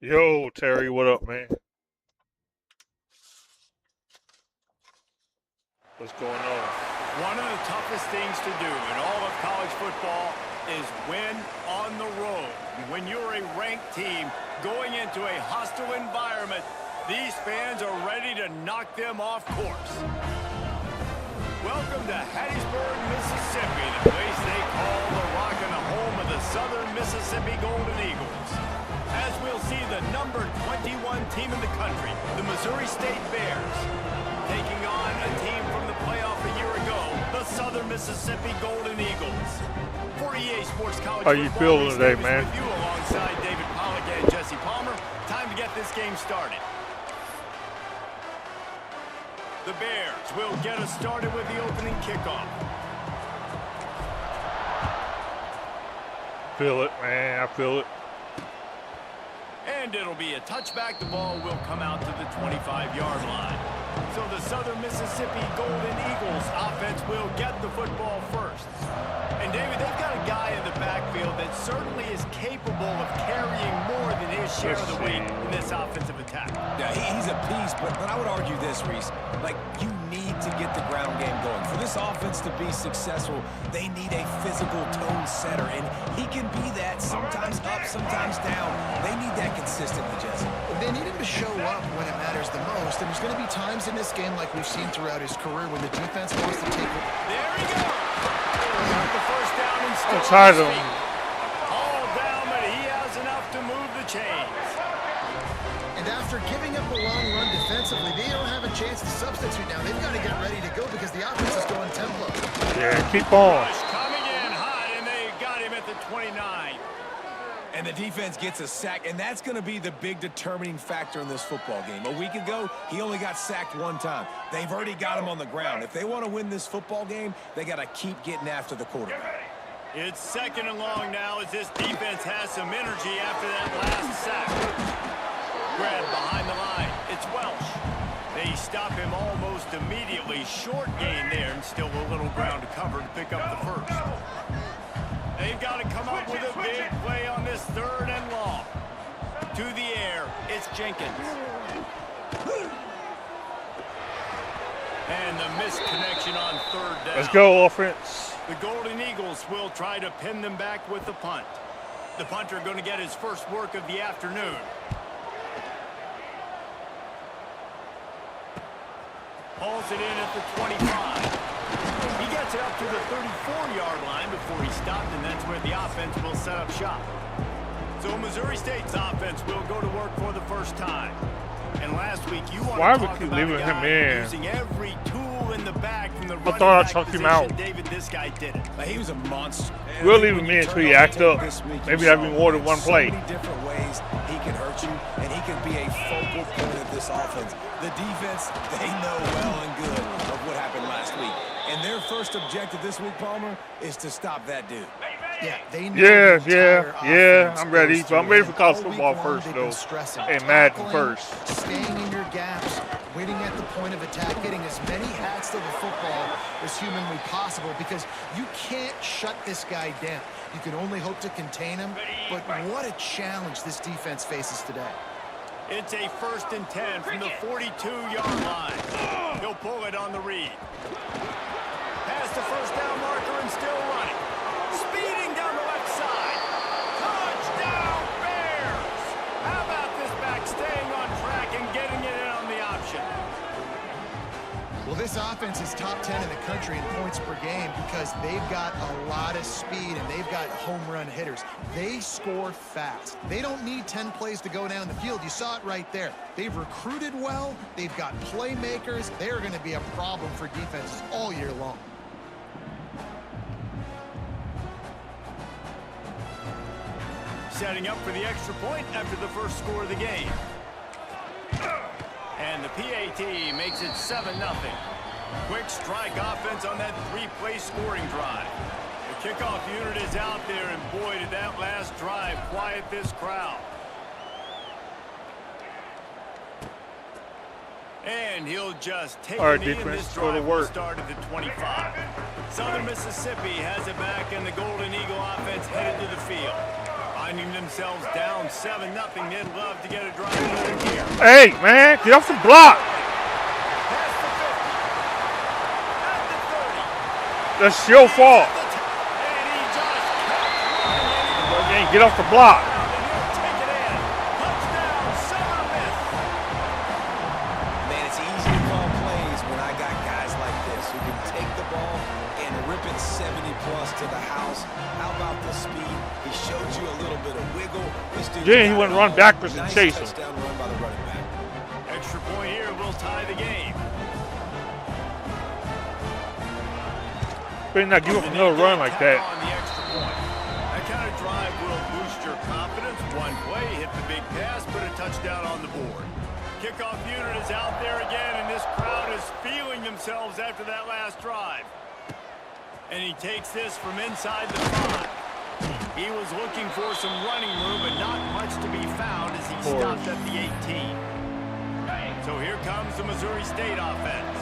Yo, Terry, what up, man? What's going on? One of the toughest things to do in all of college football is win on the road. When you're a ranked team going into a hostile environment, these fans are ready to knock them off course. Welcome to Hattiesburg, Mississippi, the place they call the Rock and the home of the Southern Mississippi Golden Eagles. As we'll see the number 21 team in the country, the Missouri State Bears, taking on a team from the playoff a year ago, the Southern Mississippi Golden Eagles. For EA Sports College How you feeling today, man? With you alongside David Pollack and Jesse Palmer. Time to get this game started. The Bears will get us started with the opening kickoff. Feel it, man. I feel it. And it'll be a touchback. The ball will come out to the 25-yard line. So the Southern Mississippi Golden Eagles offense will get the football first. And David, they've got a guy in the backfield that certainly is capable of carrying more than his share of the weight in this offensive attack. Yeah, he's a piece, but I would argue this, Reese. Like, you need to get the ground game going. For this offense to be successful, they need a physical tone setter, and he can be that, sometimes up, sometimes down. They need that consistently, Jesse. They need him to show up when it matters the most, and there's going to be times in this game like we've seen throughout his career when the defense wants to take it. There he goes! Got the first down and still I'm tired of him. All down, but he has enough to move the chains. And after giving up a long run defensively, they don't have a chance to substitute now. They've got to get ready to go because the offense is going tempo. Yeah, keep on. Rush coming in hot, and they got him at the 29. And the defense gets a sack, and that's going to be the big determining factor in this football game. A week ago, he only got sacked one time. They've already got him on the ground. If they want to win this football game, they got to keep getting after the quarterback. It's second and long now as this defense has some energy after that last sack. Grab behind the line. It's Welsh. They stop him almost immediately. Short gain there, and still a little ground to cover to pick up the first. They've got to come up with a big play on this third and long. To the air, it's Jenkins. And the missed connection on third down. Let's go, offense. The Golden Eagles will try to pin them back with the punt. The punter going to get his first work of the afternoon. Hauls it in at the 25. He gets it up to the 34-yard line before he stopped, and that's where the offense will set up shop. So Missouri State's offense will go to work for the first time. And last week, you want to talk about a guy using every tool in the bag from the running thought I back chucked him position. out. David, this guy did it. He was a monster. We'll leave him in until he acts up. Maybe that'll be more than one play. So many different ways he can hurt you, and he can be a focal point of this offense. The defense, they know well and good of what happened last week. And their first objective this week, Palmer, is to stop that dude. Yeah, they know yeah. I'm ready. But I'm ready for college football first, though. And Madden first. Staying in your gaps, waiting at the point of attack, getting as many hats to the football as humanly possible because you can't shut this guy down. You can only hope to contain him, but what a challenge this defense faces today. It's a 1st and 10 from the 42-yard line. He'll pull it on the read. Past the first down marker and still running. Speeding down the left side. Touchdown, Bears! How about this back staying on track and getting it in on the option? Well, this offense is top 10 in the country in points per game because they've got a lot of speed and they've got home run hitters. They score fast. They don't need 10 plays to go down the field. You saw it right there. They've recruited well. They've got playmakers. They're going to be a problem for defenses all year long. Setting up for the extra point after the first score of the game. And the PAT makes it 7-0. Quick strike offense on that 3-play scoring drive. The kickoff unit is out there, and boy, did that last drive quiet this crowd. And he'll just take a knee, and this drive will start at the 25. Southern Mississippi has it back, and the Golden Eagle offense headed to the field. Finding themselves down 7-0, they'd love to get a drive going here. Hey, man, get off the block. Past the 50. At the 30. That's your fault. And he just Again, get off the block. and he'll take it in. Touchdown, Southern Miss. Man, it's easy to call plays when I got guys like this who can take the ball and rip it 70-plus to the house. How about the speed? He showed you a little bit of wiggle. This dude Then he got wouldn't it run all. backwards and Nice chase him. touchdown run by the running back. Extra point here will tie the game. Better not give up another run like that. On the extra point. That kind of drive will boost your confidence. One play, hit the big pass, put a touchdown on the board. Kickoff unit is out there again, and this crowd is feeling themselves after that last drive. And he takes this from inside the 5. He was looking for some running room, but not much to be found as he stopped at the 18. So here comes the Missouri State offense.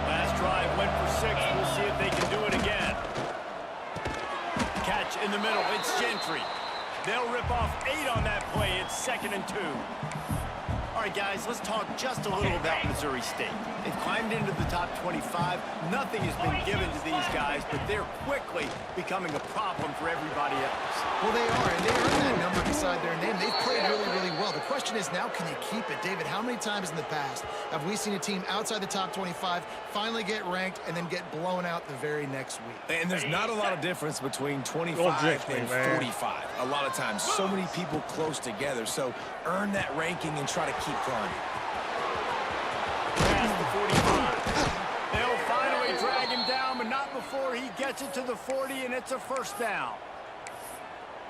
Last drive went for 6. We'll see if they can do it again. Catch in the middle. It's Gentry. They'll rip off 8 on that play. It's 2nd and 2. All right, guys, let's talk just a little about Missouri State. They've climbed into the top 25. Nothing has been given to these guys, but they're quickly becoming a problem for everybody else. Well, they are, and they earned that number beside their name. They've played really, really well. The question is now, can you keep it? David, how many times in the past have we seen a team outside the top 25 finally get ranked and then get blown out the very next week? And there's not a lot of difference between 25 and 45. A lot of times, so many people close together. So earn that ranking and try to keep climbing. Past the 45. They'll finally drag him down, but not before he gets it to the 40, and it's a first down.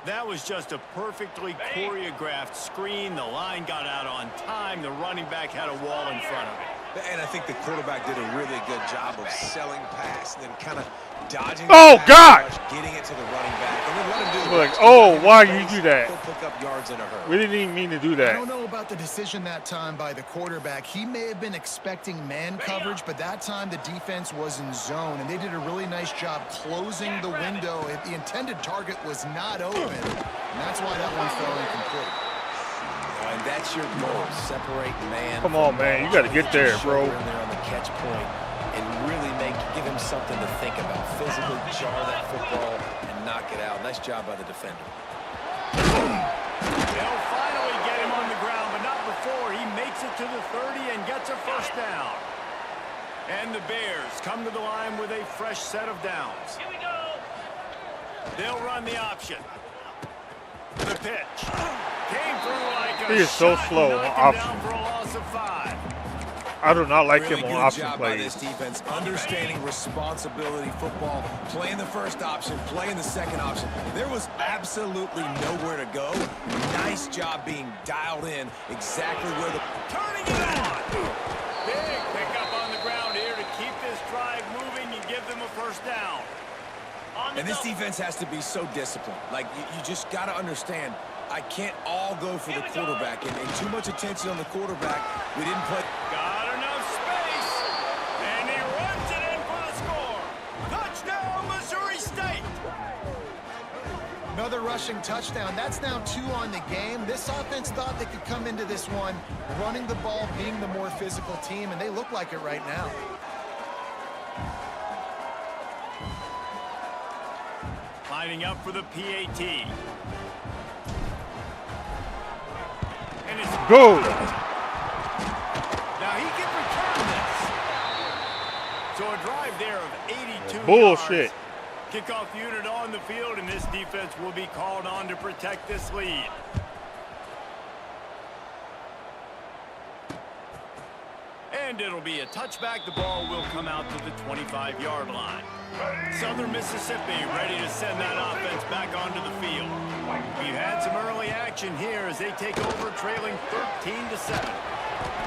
That was just a perfectly choreographed screen. The line got out on time. The running back had a wall in front of him. And I think the quarterback did a really good job of selling pass and then kind of dodging. Oh, God! Getting it to the running back. And then let him do We're like, oh, why you do that? He'll pick up yards in a hurry. We didn't even mean to do I that. don't know about the decision that time by the quarterback. He may have been expecting man coverage, but that time the defense was in zone, and they did a really nice job closing the window. The intended target was not open, and that's why that one fell incomplete. And that's your goal. Separate man. Come on, man. You got to get there, bro. In there on the catch point and really give him something to think about. Physically jar that football and knock it out. Nice job by the defender. They'll finally get him on the ground, but not before he makes it to the 30 and gets a first down. And the Bears come to the line with a fresh set of downs. Here we go. They'll run the option. The pitch. Came through like a He is so shot, slow on knocked him option. down for a loss of 5. I do not like Really him on good option job by plays. this defense, understanding responsibility football, playing the first option, playing the second option. There was absolutely nowhere to go. Nice job being dialed in exactly where the... Turning it on. Big pickup on the ground here to keep this drive moving and give them a first down. And this defense has to be so disciplined. Like, you just got to understand, I can't all go for the quarterback. And too much attention on the quarterback. We didn't play... Got enough space, and he runs it in for the score. Touchdown, Missouri State. Another rushing touchdown. That's now 2 on the game. This offense thought they could come into this one running the ball, being the more physical team, and they look like it right now. Lining up for the PAT. And it's Go! now he can return this. So a drive there of 82 Bullshit. yards. Kickoff unit on the field, and this defense will be called on to protect this lead. And it'll be a touchback. The ball will come out to the 25-yard line. Southern Mississippi ready to send that offense back onto the field. We've had some early action here as they take over, trailing 13-7.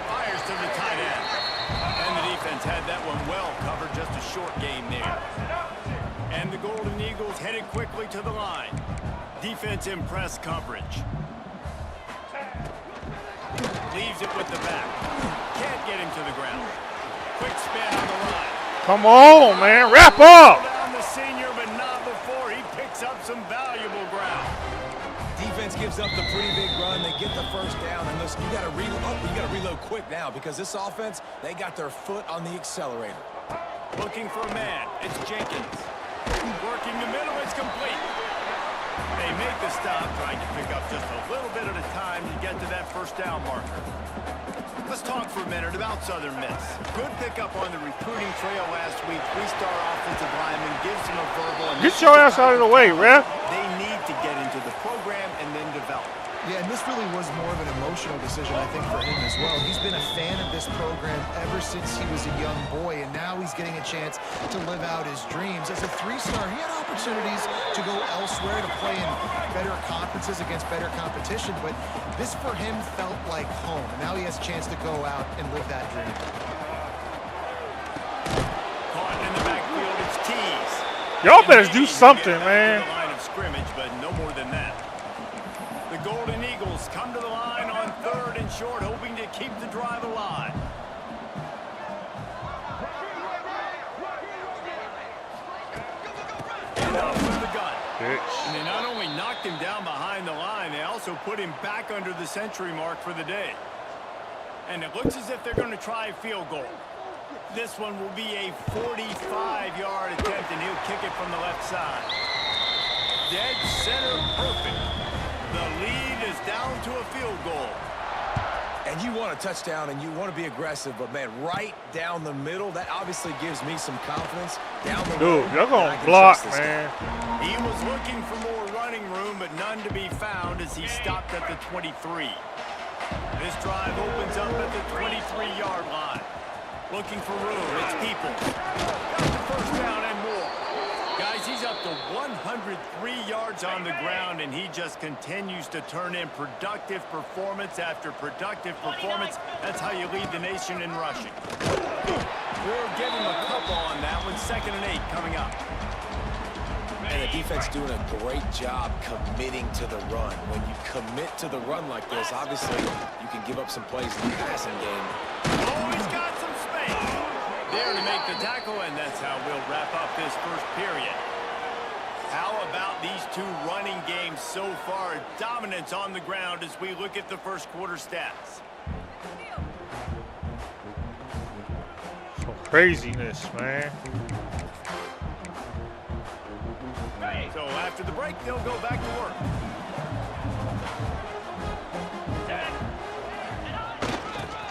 Fires to the tight end. And the defense had that one well covered, just a short game there. And the Golden Eagles headed quickly to the line. Defense in press coverage. Leaves it with the back. Can't get him to the ground. Quick spin on the line. Come on, man. Wrap up. Down the senior, but not before he picks up some valuable ground. Defense gives up the pretty big run. They get the first down, and listen, you got to reload. Oh, you got to reload quick now because this offense, they got their foot on the accelerator. Looking for a man. It's Jenkins. Working the middle. It's complete. They make the stop, trying to pick up just a little bit at a time to get to that first down marker. Let's talk for a minute about Southern Miss. Good pickup on the recruiting trail last week. Three-star offensive lineman gives them a verbal. And get your ass out of the way, ref. They need to get into the program and then develop. Yeah, and this really was more of an emotional decision, I think, for him as well. He's been a fan of this program ever since he was a young boy, and now he's getting a chance to live out his dreams. As a three-star, he had opportunities to go elsewhere, to play in better conferences against better competition, but this for him felt like home. Now he has a chance to go out and live that dream. Caught in the backfield, it's Tees. Y'all better do something, man. Line of scrimmage, but no more than that. The Golden Eagles come to the line on 3rd and short, hoping to keep the drive alive. And off with the gun. And they not only knocked him down behind the line, they also put him back under the century mark for the day. And it looks as if they're going to try a field goal. This one will be a 45-yard attempt, and he'll kick it from the left side. Dead center perfect. The lead is down to a field goal. And you want a touchdown, and you want to be aggressive, but, man, right down the middle, that obviously gives me some confidence. Down the middle. Dude, you're going to block, man. He was looking for more running room, but none to be found as he stopped at the 23. This drive opens up at the 23-yard line. Looking for room. It's People. Got the first down and more. Guys, he's up to 103 yards on the ground, and he just continues to turn in productive performance after productive performance. That's how you lead the nation in rushing. We'll give him a couple on that one. 2nd and 8 coming up. And the defense doing a great job committing to the run. When you commit to the run like this, obviously, you can give up some plays in the passing game. Oh, he's got some space. There to make the tackle, and that's how we'll wrap up this first period. How about these two running games so far? Dominance on the ground as we look at the first quarter stats. Some craziness, man. So after the break, they'll go back to work.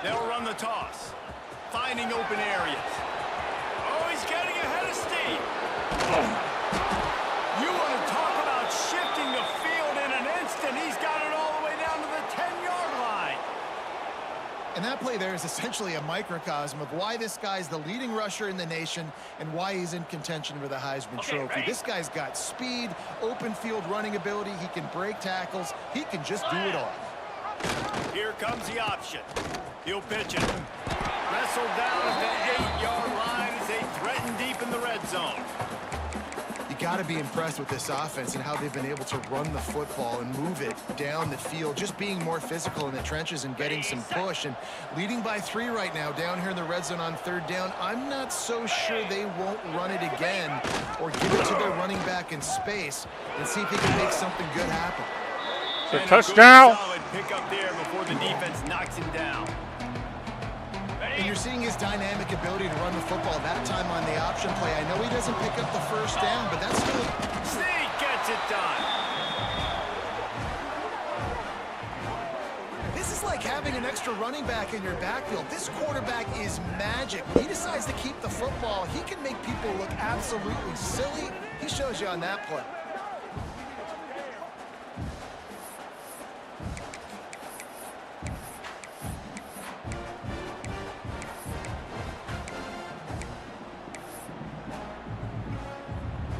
They'll run the toss, finding open areas. Oh, he's getting ahead of steam. You want to talk about shifting the field in an instant. He's got it all the way down to the 10-yard line. And that play there is essentially a microcosm of why this guy's the leading rusher in the nation and why he's in contention for the Heisman Trophy. This guy's got speed, open field running ability. He can break tackles. He can just do it all. Here comes the option. He'll pitch it. Wrestled down at the 8-yard line as they threaten deep in the red zone. You got to be impressed with this offense and how they've been able to run the football and move it down the field, just being more physical in the trenches and getting some push. And leading by 3 right now down here in the red zone on 3rd down. I'm not so sure they won't run it again or give it to their running back in space and see if he can make something good happen. It's a touchdown. Solid pick up there before the defense knocks him down. And you're seeing his dynamic ability to run the football that time on the option play. I know he doesn't pick up the first down, but that's still... Sneak gets it done. This is like having an extra running back in your backfield. This quarterback is magic. When he decides to keep the football, he can make people look absolutely silly. He shows you on that play.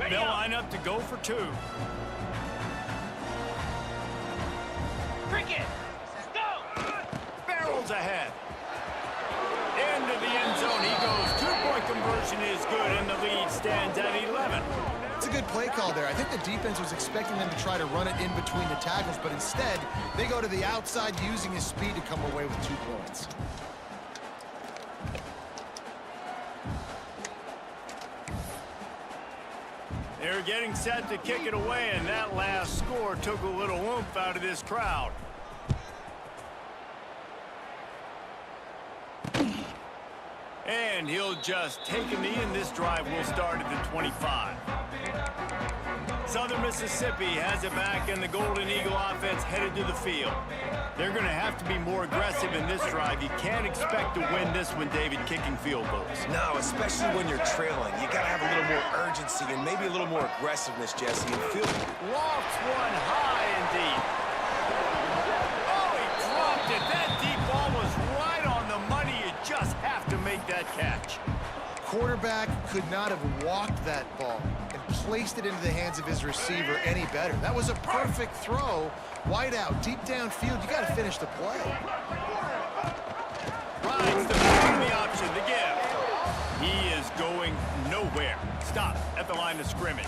They'll line up to go for 2. Cricket! Go! Barrels ahead. Into the end zone he goes. 2-point conversion is good, and the lead stands at 11. It's a good play call there. I think the defense was expecting them to try to run it in between the tackles, but instead, they go to the outside using his speed to come away with 2 points. They're getting set to kick it away, and that last score took a little oomph out of this crowd. And he'll just take a knee, and this drive will start at the 25. Southern Mississippi has it back, and the Golden Eagle offense headed to the field. They're going to have to be more aggressive in this drive. You can't expect to win this one, David, kicking field goals. No, especially when you're trailing. You got to have a little more urgency and maybe a little more aggressiveness, Jesse. And Lofts one high and deep. Oh, he dropped it. That deep ball was right on the money. You just have to make that catch. Quarterback could not have walked that ball and placed it into the hands of his receiver any better. That was a perfect throw. Wide out, deep downfield. You got to finish the play. Rides the option to give. He is going nowhere. Stop at the line of scrimmage.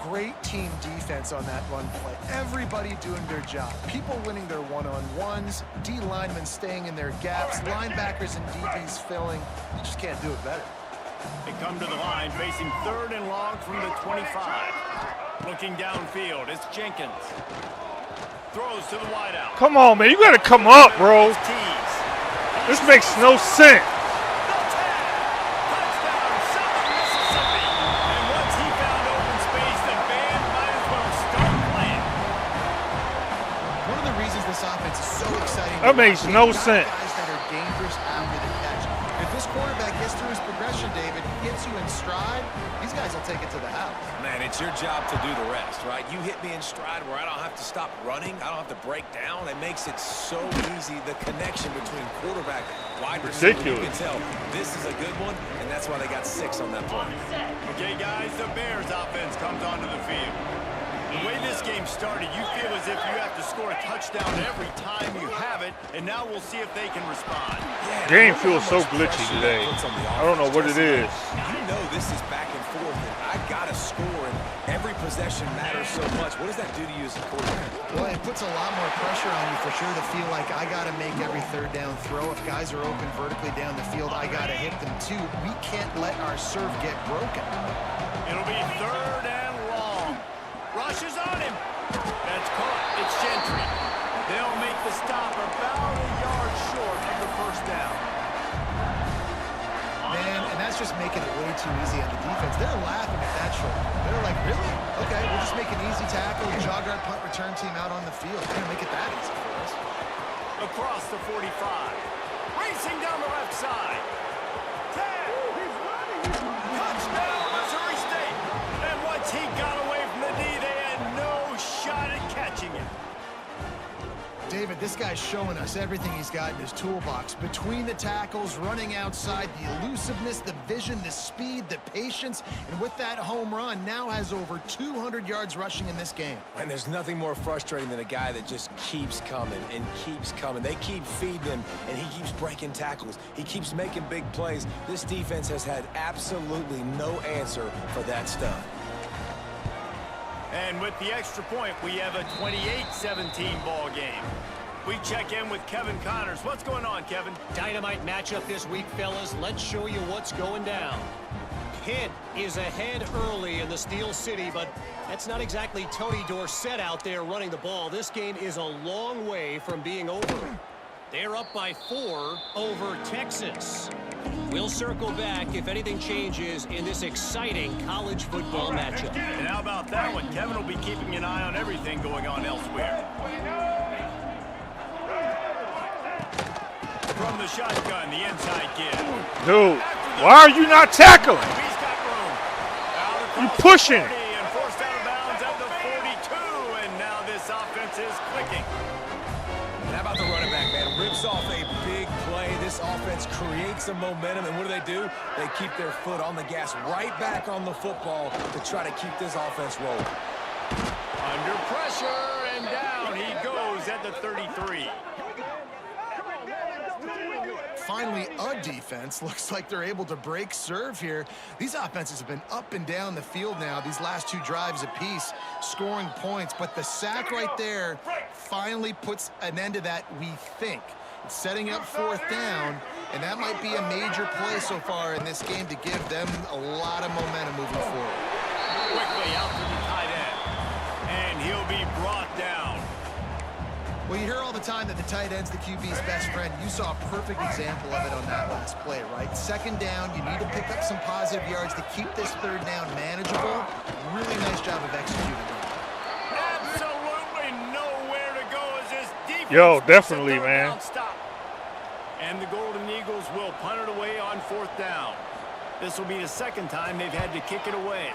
Great team defense on that run play. Everybody doing their job. People winning their one-on-ones, D linemen staying in their gaps, linebackers and DBs filling. You just can't do it better. They come to the line facing 3rd and long from the 25. Looking downfield, it's Jenkins. Throws to the wideout. Come on, man. You got to come up, bro. This makes no sense. That makes no sense. Guys that are dangerous after the catch. If this quarterback gets through his progression, David, gets you in stride, these guys will take it to the house. Man, it's your job to do the rest, right? You hit me in stride where I don't have to stop running. I don't have to break down. It makes it so easy, the connection between quarterback and wide receiver. You can tell this is a good one, and that's why they got 6 on that play. Okay, guys, the Bears offense comes onto the field. The way this game started, you feel as if you have to score a touchdown every time you have it, and now we'll see if they can respond. Game feels so glitchy today. I don't know what it is. You know this is back and forth, and I got to score, and every possession matters so much. What does that do to you as a quarterback? Well, it puts a lot more pressure on you for sure to feel like I got to make every 3rd down throw. If guys are open vertically down the field, I got to hit them too. We can't let our serve get broken. It'll be 3rd and long. Rushes on him. That's caught. It's Gentry. They'll make the stop about a yard short of the 1st down. Man, and that's just making it way too easy on the defense. They're laughing at that short. They're like, really? Okay, we'll just make an easy tackle and jog our punt return team out on the field. They're going to make it that easy for us. Across the 45. Racing down the left side. 10. Touchdown, Missouri State. And once he got away from the D, they had no shot at catching him. David, this guy's showing us everything he's got in his toolbox. Between the tackles, running outside, the elusiveness, the vision, the speed, the patience, and with that home run, now has over 200 yards rushing in this game. And there's nothing more frustrating than a guy that just keeps coming and keeps coming. They keep feeding him, and he keeps breaking tackles. He keeps making big plays. This defense has had absolutely no answer for that stunt. And with the extra point, we have a 28-17 ball game. We check in with Kevin Connors. What's going on, Kevin? Dynamite matchup this week, fellas. Let's show you what's going down. Pitt is ahead early in the Steel City, but that's not exactly Tony Dorsett out there running the ball. This game is a long way from being over. They're up by 4 over Texas. We'll circle back if anything changes in this exciting college football matchup. And how about that one? Kevin will be keeping an eye on everything going on elsewhere. From the shotgun, the inside kid. Dude, why are you not tackling? He's got room. You pushing. And forced out of bounds at the 42. And now this offense is clicking. And how about the running back, man? Rips off a big play. This offense creates some momentum, and what do? They keep their foot on the gas, right back on the football to try to keep this offense rolling. Under pressure, and down he goes at the 33. Finally, a defense. Looks like they're able to break serve here. These offenses have been up and down the field now, these last 2 drives apiece, scoring points. But the sack right there finally puts an end to that, we think. It's setting up 4th down, and that might be a major play so far in this game to give them a lot of momentum moving forward. quickly out to the tight end. And he'll be brought down. Well, you hear all the time that the tight end's the QB's best friend. You saw a perfect example of it on that last play, right? Second down, you need to pick up some positive yards to keep this third down manageable. Really nice job of executing it. Absolutely nowhere to go as this defense. Yo, definitely, man. Stop. And the Golden Eagles will punt it away on fourth down. This will be the second time they've had to kick it away.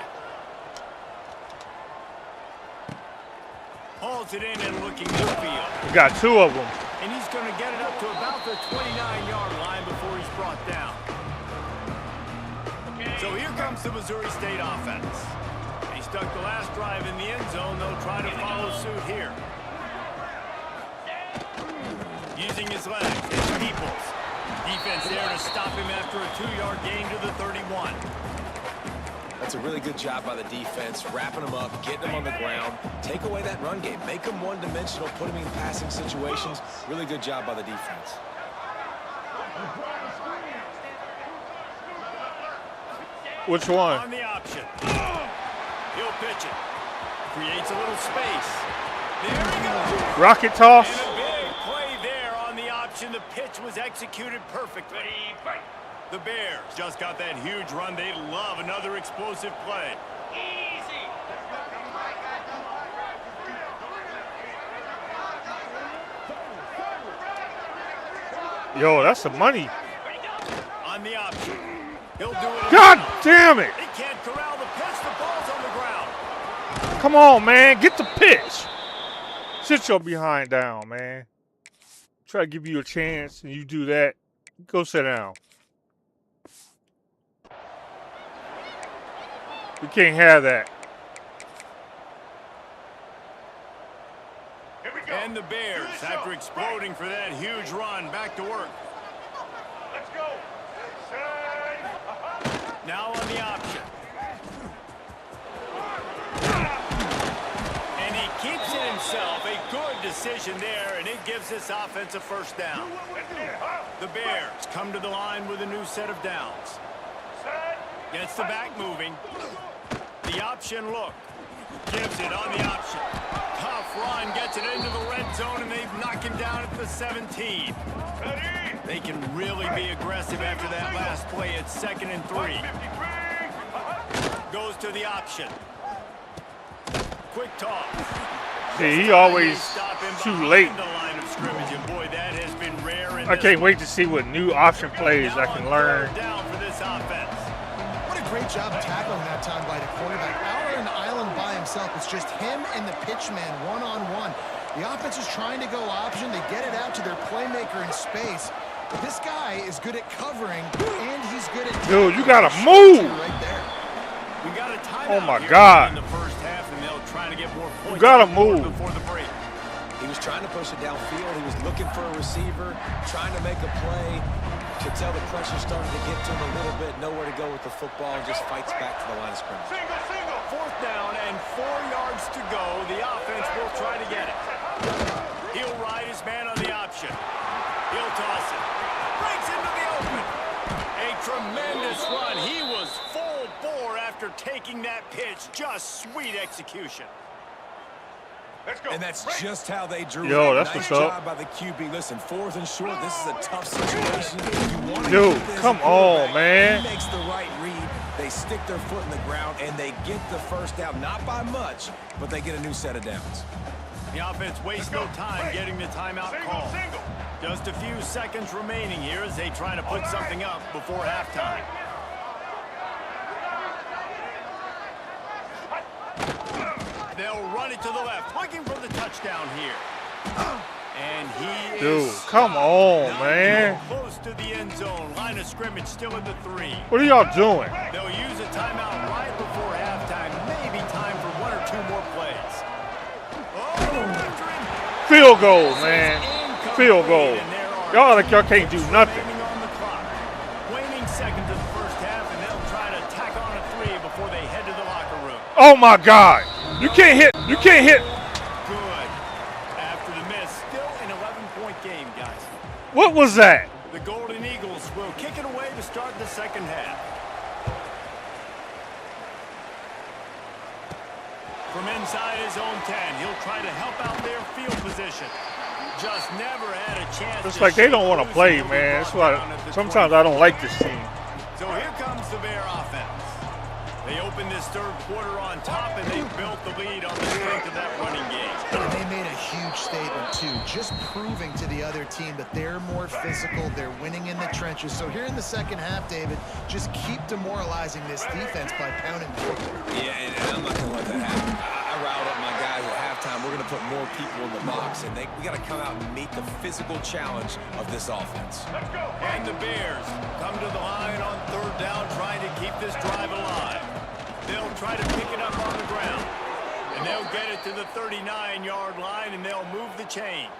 Hauls it in and looking upfield. We got two of them. And he's going to get it up to about the 29-yard line before he's brought down. So here comes the Missouri State offense. He stuck the last drive in the end zone. They'll try to follow suit here. Using his legs, it's Peoples. Defense there to stop him after a 2-yard gain to the 31. That's a really good job by the defense, wrapping them up, getting them on the ground, take away that run game, make them one-dimensional, put them in passing situations. Really good job by the defense. Which one? On the option. He'll pitch it. Creates a little space. There he goes. Rocket toss. And a big play there on the option. The pitch was executed perfectly. The Bears just got that huge run. They love another explosive play. Easy. Yo, that's some money. On the option. He'll do it. God damn it. He can't corral the pitch. The ball's on the ground. Come on, man. Get the pitch. Sit your behind down, man. Try to give you a chance, and you do that. Go sit down. We can't have that. And the Bears, after exploding for that huge run, back to work. Let's go. Now on the option. And he keeps it himself. A good decision there, and it gives this offense a first down. The Bears come to the line with a new set of downs. Gets the back moving. The option look. Gives it on the option. Tough run, gets it into the red zone, and they've knocked him down at the 17. They can really be aggressive after that last play. It's 2nd and 3. Goes to the option. Quick toss. See, he always too late. The line of scrimmage, and boy, that has been rare. I can't wait to see what new option plays I can learn. Down for this offense. What a great job tackling that time by the quarterback. Out on an island by himself. It's just him and the pitch man one-on-one. The offense is trying to go option. They get it out to their playmaker in space. But this guy is good at covering, and he's good at... Dude, you got to move. Right there. We got a timeout Oh, my here God. in the first half, and they'll try to get more points. You got to move. Before the break. He was trying to push it downfield. He was looking for a receiver, trying to make a play. Could tell the pressure started to get to him a little bit. Nowhere to go with the football, and just fights back to the line of scrimmage. Fourth down and 4 yards to go. The offense will try to get it. He'll ride his man on the option. He'll toss it. Breaks into the open. A tremendous run. He was full bore after taking that pitch. Just sweet execution. And that's just how they drew Yo, it. that's Nice what's up. job by the QB. Listen, 4th and short, this is a tough situation. You want to Dude, get this come quarterback. on, man. He makes the right read. They stick their foot in the ground, and they get the first down. Not by much, but they get a new set of downs. The offense wastes no time getting the timeout call. Just a few seconds remaining here as they try to put something up before halftime. They'll run it to the left, looking for the touchdown here. And he Dude, is come on, not man. close to the end zone. Line of scrimmage still at the 3. What are y'all doing? They'll use a timeout right before halftime. Maybe time for 1 or 2 more plays. Oh, Field goal, man. Field goal. Y'all like y'all can't do nothing. On the clock. Waning seconds of the first half, and they'll try to tack on a 3 before they head to the locker room. Oh my God. You can't hit. You can't hit. Good. After the miss, still an 11-point game, guys. What was that? The Golden Eagles will kick it away to start the second half. From inside his own 10, he'll try to help out their field position. Just never had a chance. It's like they don't want to play, man. That's why sometimes I don't like this team. So here comes the Bear offense. They opened this third quarter on top, and they built the lead on the strength of that running game. And they made a huge statement, too, just proving to the other team that they're more physical, they're winning in the trenches. So here in the second half, David, just keep demoralizing this defense by pounding the football. Yeah, and I'm not going to let that happen. I riled up my guys at halftime. We're going to put more people in the box, and we got to come out and meet the physical challenge of this offense. Let's go. And the Bears come to the line on third down, trying to keep this drive alive. They'll try to pick it up on the ground. And they'll get it to the 39-yard line, and they'll move the chains.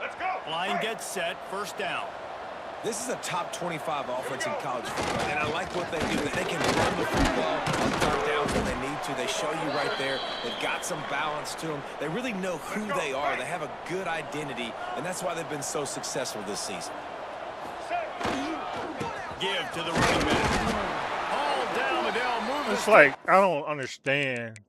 Let's go. Line gets set, first down. This is a top 25 offense in college football, and I like what they do. They can run the football on third downs when they need to. They show you right there. They've got some balance to them. They really know who they are. They have a good identity, and that's why they've been so successful this season. Give to the running back. All down, and they'll move It's like I don't understand.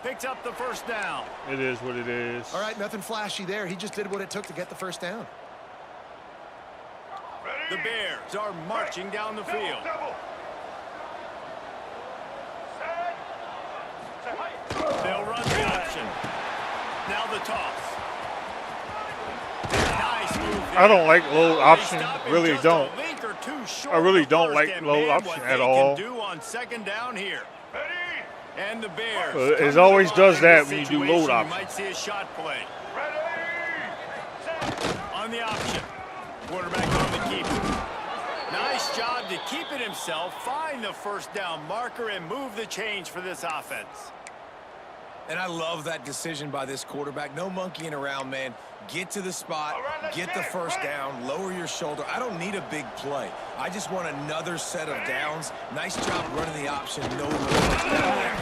Picks up the first down. It is what it is. All right, nothing flashy there. He just did what it took to get the first down. The Bears are marching down the field. Double. They'll run the option. Now the toss. Nice move there. I don't like low option. They stop him Really just don't. a link or two short I really of don't first, like and low man, option what at they all. can do on second down here. Ready. And the Bears. It come to always the does line that in when you this do load situation. You option. might see a shot play. Ready. Set. On the option. Quarterback on the keeper. Nice job to keep it himself, find the first down marker, and move the change for this offense. And I love that decision by this quarterback. No monkeying around, man. Get to the spot, get the first down, lower your shoulder. I don't need a big play. I just want another set of downs. Nice job running the option. No first down there.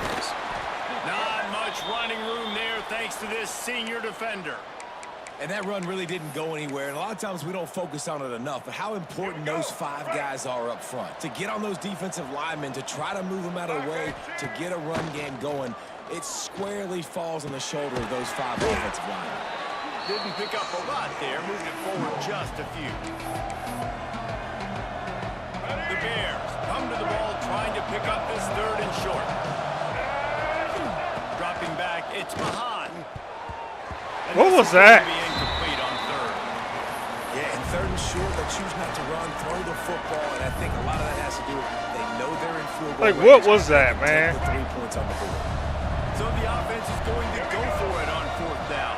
Not much running room there thanks to this senior defender. And that run really didn't go anywhere. And a lot of times we don't focus on it enough. But how important those five guys are up front. To get on those defensive linemen, to try to move them out of the way, to get a run game going, it squarely falls on the shoulder of those five offensive linemen. Didn't pick up a lot there, moved it forward just a few. The Bears come to the ball trying to pick up this third and short. Dropping back, it's Mahan. And What this was is going to that? be incomplete on third. Yeah, and third and short, they choose not to run, throw the football, and I think a lot of that has to do with they know they're in field goal Like, range. what was that, Take man? the 3 points on the board. So the offense is going to go for it on fourth down.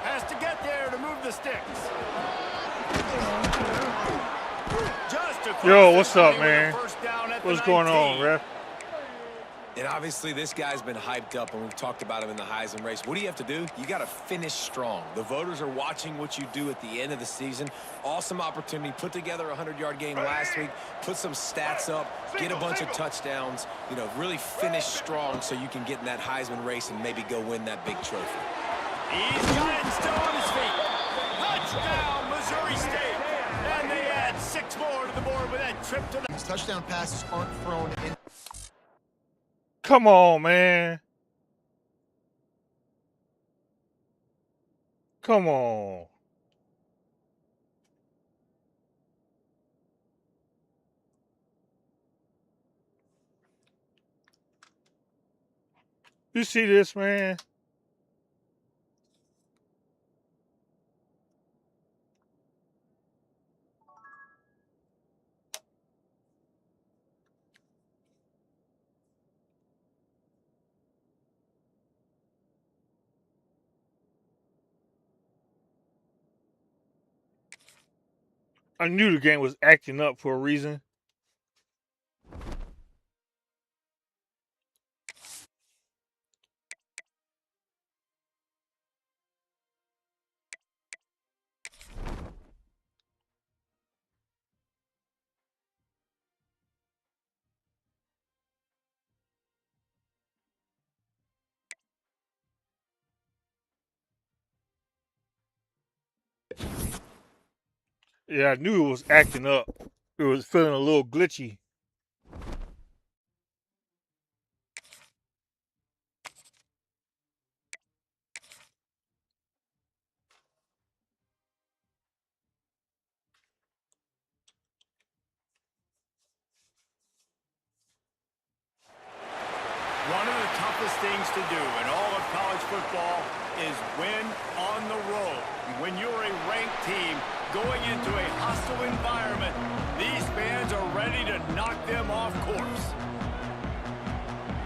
Has to get there to move the sticks. Just across Yo, the what's up, 20 with a man? first down at the What's going on, 19. ref? And obviously, this guy's been hyped up, and we've talked about him in the Heisman race. What do you have to do? You got to finish strong. The voters are watching what you do at the end of the season. Awesome opportunity. Put together a 100-yard game last week. Put some stats up. Get a bunch of touchdowns. You know, really finish strong so you can get in that Heisman race and maybe go win that big trophy. He's got it still on his feet. Touchdown, Missouri State. And they add 6 more to the board with that trip to the... These touchdown passes aren't thrown in. Come on, man. Come on. You see this, man? I knew the game was acting up for a reason. Yeah, I knew it was acting up. It was feeling a little glitchy. One of the toughest things to do in all of college football is win on the road. When you're a ranked team going into a hostile environment, these fans are ready to knock them off course.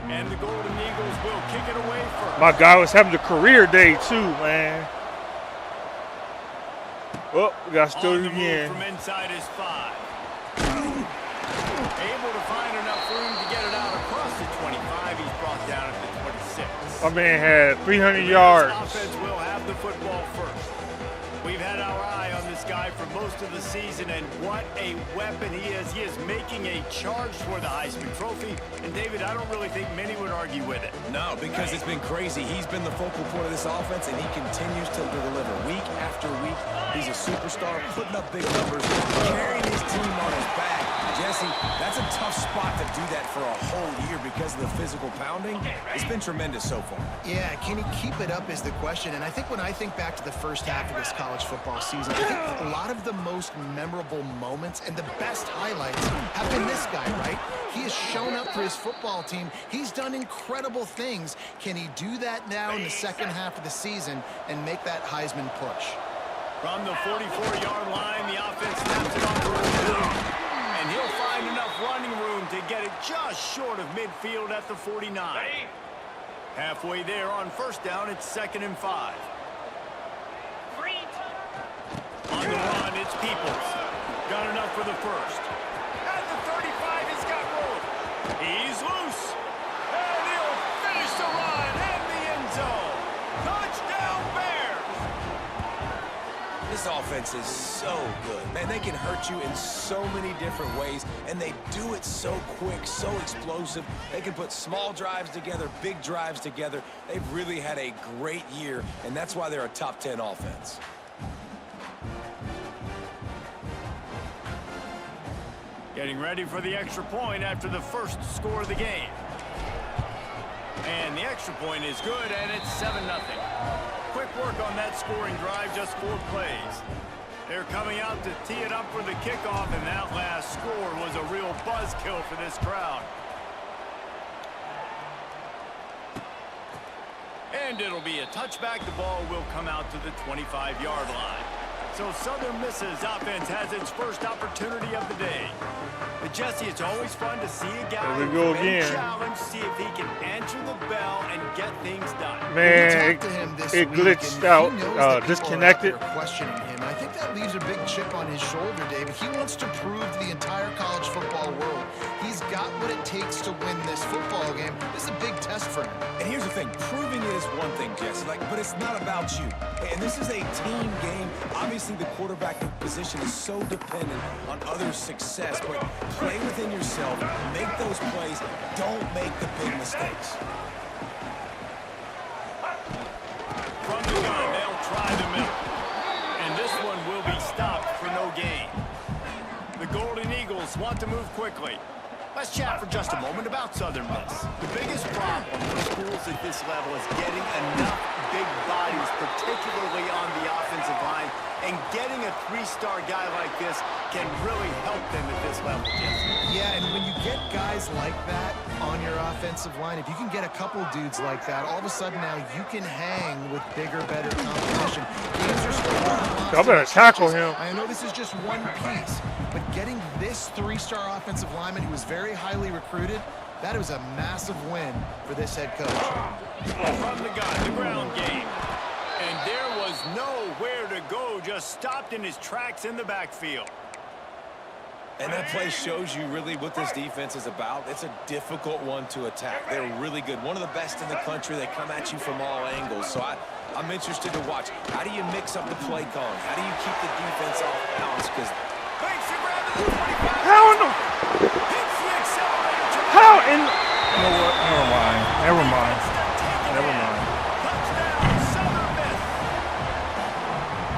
And the Golden Eagles will kick it away first. My guy was having a career day too, man. Oh, we got to On it the move again. from inside his 5. Able to find enough room to get it out across the 25. He's brought down at the 26. My man had 300 yards. Offense will have the football first. We've had our eye on this guy for most of the season, and what a weapon he is. He is making a charge for the Heisman Trophy. And, David, I don't really think many would argue with it. No, because it's been crazy. He's been the focal point of this offense, and he continues to deliver week after week. He's a superstar, putting up big numbers, carrying his team on his back. Jesse, that's a tough spot to do that for a whole year because of the physical pounding. It's been tremendous so far. Yeah, can he keep it up is the question. And I think when I think back to the first half of this college football season, I think a lot of the most memorable moments and the best highlights have been this guy, right? He has shown up for his football team. He's done incredible things. Can he do that now in the second half of the season and make that Heisman push? From the 44-yard line, the offense snaps it off for a loop. And he'll find enough running room to get it just short of midfield at the 49. Halfway there on first down, it's 2nd and 5. On the run, it's Peoples. Got enough for the first. At the 35, he's got room. He's loose. And he'll finish the run in the end zone. Touchdown, Bears! This offense is so good. Man, they can hurt you in so many different ways, and they do it so quick, so explosive. They can put small drives together, big drives together. They've really had a great year, and that's why they're a top 10 offense. Getting ready for the extra point after the first score of the game. And the extra point is good, and it's 7-0. Quick work on that scoring drive, just 4 plays. They're coming out to tee it up for the kickoff, and that last score was a real buzzkill for this crowd. And it'll be a touchback. The ball will come out to the 25-yard line. So Southern Miss's offense has its first opportunity of the day. But Jesse, it's always fun to see a guy There we go again. challenge, see if he can answer the bell and get things done. Man, We talked to him this it week, glitched and out, he knows that people disconnected. are out there questioning him. And I think that leaves a big chip on his shoulder, David. He wants to prove to the entire college football world he's got what it takes to win this football game. This is a big test for him. And here's the thing, proving it is one thing, Jesse, but it's not about you. And this is a team game. Obviously, the quarterback position is so dependent on others' success, but play within yourself, make those plays, don't make the big mistakes. From the gun, they'll try the middle. And this one will be stopped for no gain. The Golden Eagles want to move quickly. Let's chat for just a moment about Southern Miss. The biggest problem for schools at this level is getting enough big bodies, particularly on the offensive line, and getting a 3-star guy like this can really help them at this level, Jesse. Yeah, and when you get guys like that on your offensive line, if you can get a couple dudes like that, all of a sudden now you can hang with bigger, better competition. Games are still won. Y'all better tackle him. I know this is just one piece, but getting this 3-star offensive lineman who was very highly recruited, that was a massive win for this head coach. From the gun, the ground game. And there was nowhere to go, just stopped in his tracks in the backfield. And that play shows you really what this defense is about. It's a difficult one to attack. They're really good. One of the best in the country. They come at you from all angles. So I'm interested to watch. How do you mix up the play calling? How do you keep the defense off balance? Because How in the... How in... You know what? Never mind. Never mind. Never mind.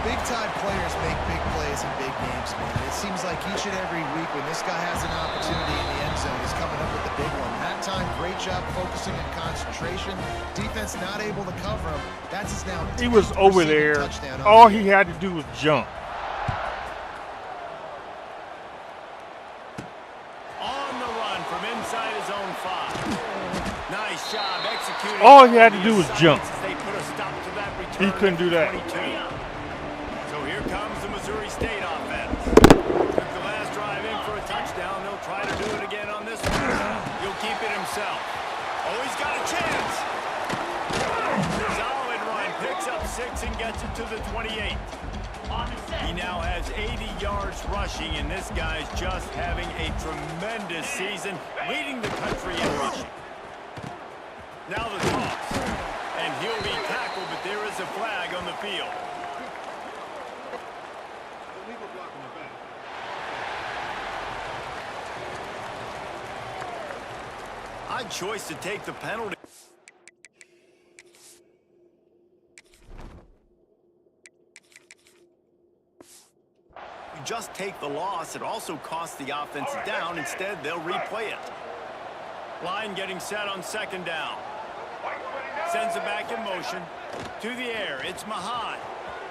Big Big-time players make big plays in big games, man. It seems like each and every week when this guy has an opportunity in the end zone, he's coming up with the big one. That time, great job focusing and concentration. Defense not able to cover him. That's his now. He was over there. Touchdown. All he had to do was jump. On the run from inside his own 5. Nice job executing. All he had to do was jump. They put a stop to that return. He couldn't do that. 22. So here comes the Missouri State offense. Took the last drive in for a touchdown. They'll try to do it again on this one. He'll keep it himself. Oh, he's got a chance. Solid run. Picks up 6 and gets it to the 28. He now has 80 yards rushing, and this guy's just having a tremendous season, leading the country in rushing. Now the toss. And he'll be tackled, but there is a flag on the field. Odd choice to take the penalty. You just take the loss. It also costs the offense down. Instead, they'll replay it. Line getting set on 2nd down. Sends it back in motion. To the air, it's Mahan.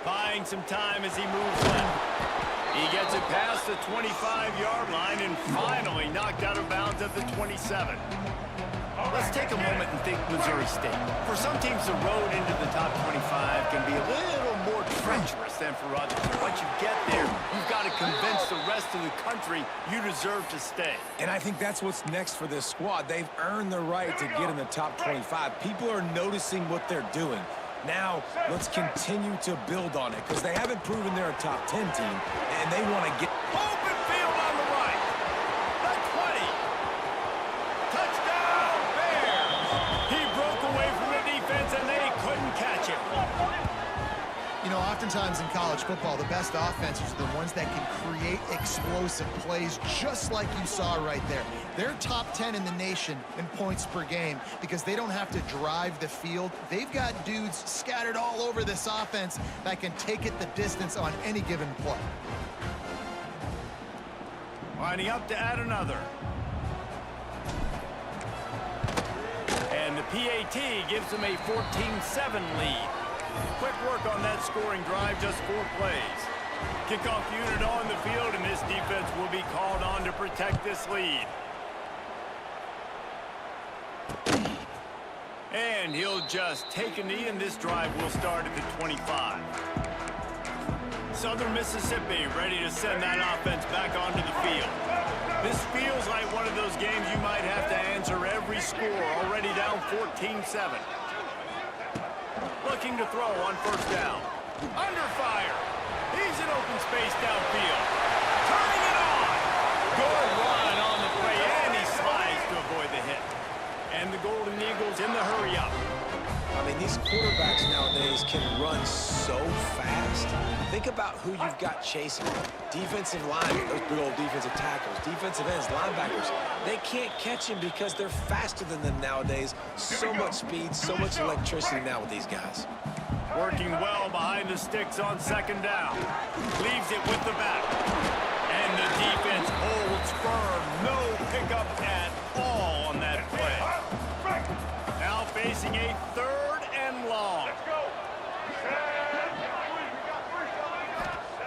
Buying some time as he moves left. He gets it past the 25-yard line and finally knocked out of bounds at the 27. Let's take a moment and think Missouri State. For some teams, the road into the top 25 can be a little more treacherous than for others. Once you get there, you've got to convince the rest of the country you deserve to stay. And I think that's what's next for this squad. They've earned the right to get in the top 25. People are noticing what they're doing. Now, let's continue to build on it because they haven't proven they're a top 10 team, and they want to get... Open field on the right. The 20. Touchdown, Bears. He broke away from the defense, and they couldn't catch him. You know, oftentimes in college football, the best offenses are the ones that can create explosive plays just like you saw right there. They're top 10 in the nation in points per game because they don't have to drive the field. They've got dudes scattered all over this offense that can take it the distance on any given play. Lining up to add another. And the PAT gives them a 14-7 lead. Quick work on that scoring drive, just 4 plays. Kickoff unit on the field, and this defense will be called on to protect this lead. And he'll just take a knee, and this drive will start at the 25. Southern Mississippi ready to send that offense back onto the field. This feels like one of those games you might have to answer every score, already down 14-7. Looking to throw on 1st down. Under fire. He's in open space downfield. Turning it on. Good run on the play, and he slides to avoid the hit. And the Golden Eagles in the hurry-up. I mean, these quarterbacks nowadays can run so fast. Think about who you've got chasing. Defensive linemen, those big old defensive tackles, defensive ends, linebackers. They can't catch him because they're faster than them nowadays. So much speed, so much electricity now with these guys. Working well behind the sticks on 2nd down. Leaves it with the back. And the defense holds firm. No pickup at all on that play. Now facing a 3rd and long.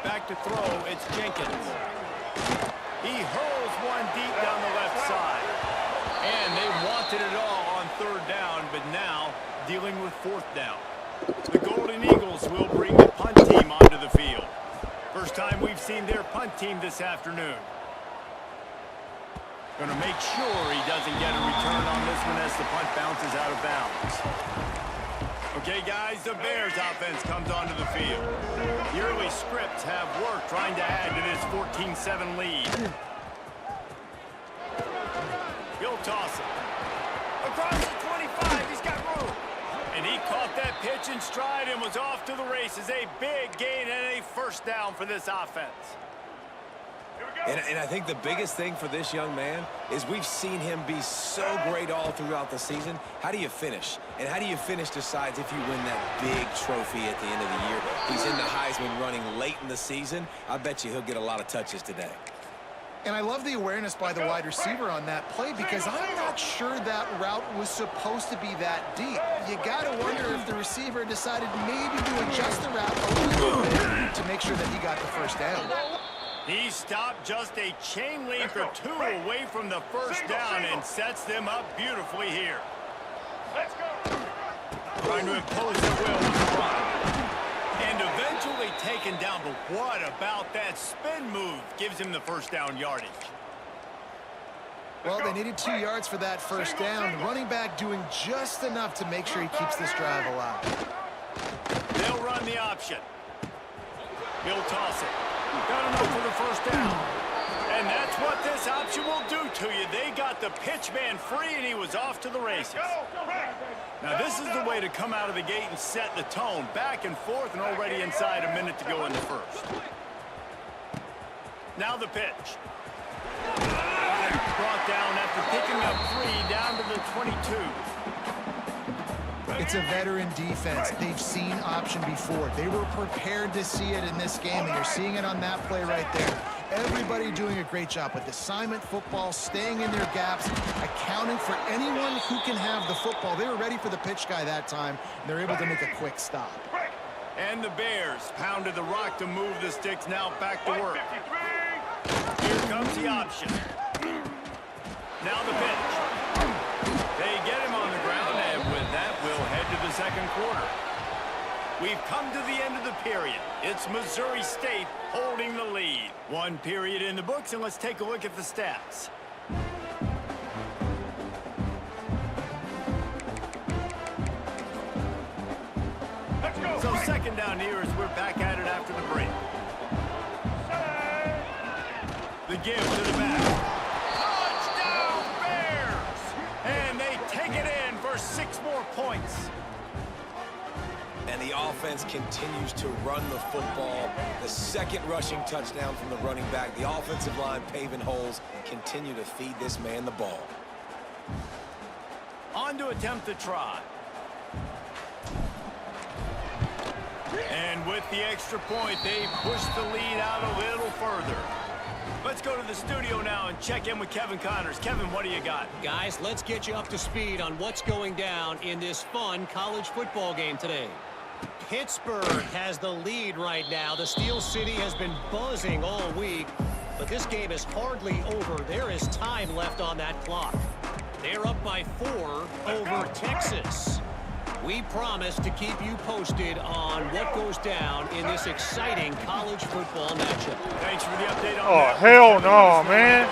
Back to throw, it's Jenkins. He hurls one deep down the left side. And they wanted it all on 3rd down, but now dealing with 4th down. The Golden Eagles will bring the punt team onto the field. First time we've seen their punt team this afternoon. Going to make sure he doesn't get a return on this one as the punt bounces out of bounds. Okay, guys, the Bears offense comes onto the field. The early scripts have worked trying to add to this 14-7 lead. He'll toss it. Across the 25, he's got room. And he caught that pitch in stride and was off to the races. A big gain and a 1st down for this offense. And I think the biggest thing for this young man is we've seen him be so great all throughout the season. How do you finish? And how do you finish decides if you win that big trophy at the end of the year. He's in the Heisman running late in the season. I bet you he'll get a lot of touches today. And I love the awareness by the wide receiver on that play because I'm not sure that route was supposed to be that deep. You got to wonder if the receiver decided maybe to adjust the route a little bit to make sure that he got the first down. He stopped just a chain link or two away from the first down and sets them up beautifully here. Let's go. Trying to impose their will with the run. And eventually taken down, but what about that spin move? Gives him the first down yardage. Well, they needed 2 yards for that first down. The running back doing just enough to make sure he keeps this drive alive. They'll run the option. He'll toss it. Got enough for the first down. And that's what this option will do to you. They got the pitch man free, and he was off to the races. Now, this is the way to come out of the gate and set the tone. Back and forth, and already inside a minute to go in the first. Now the pitch. Brought down after picking up 3 down to the 22. It's a veteran defense. They've seen option before. They were prepared to see it in this game, and you're seeing it on that play right there. Everybody doing a great job with assignment football, staying in their gaps, accounting for anyone who can have the football. They were ready for the pitch guy that time, and they're able to make a quick stop. And the Bears pounded the rock to move the sticks. Now back to work. Here comes the option. Now the pitch. They get him on the ground, and with that, we'll head to the second quarter. We've come to the end of the period. It's Missouri State holding the lead. 1 period in the books, and let's take a look at the stats. Let's go. So second down here as we're back at it after the break. The give to the back. Touchdown Bears! And they take it in for 6 more points. And the offense continues to run the football. The second rushing touchdown from the running back. The offensive line paving holes. Continue to feed this man the ball. On to attempt the try. And with the extra point, they push the lead out a little further. Let's go to the studio now and check in with Kevin Connors. Kevin, what do you got? Guys, let's get you up to speed on what's going down in this fun college football game today. Pittsburgh has the lead right now. The Steel City has been buzzing all week, but this game is hardly over. There is time left on that clock. They're up by 4 over Texas. We promise to keep you posted on what goes down in this exciting college football matchup. Thanks for the update on Oh, that. hell no, man.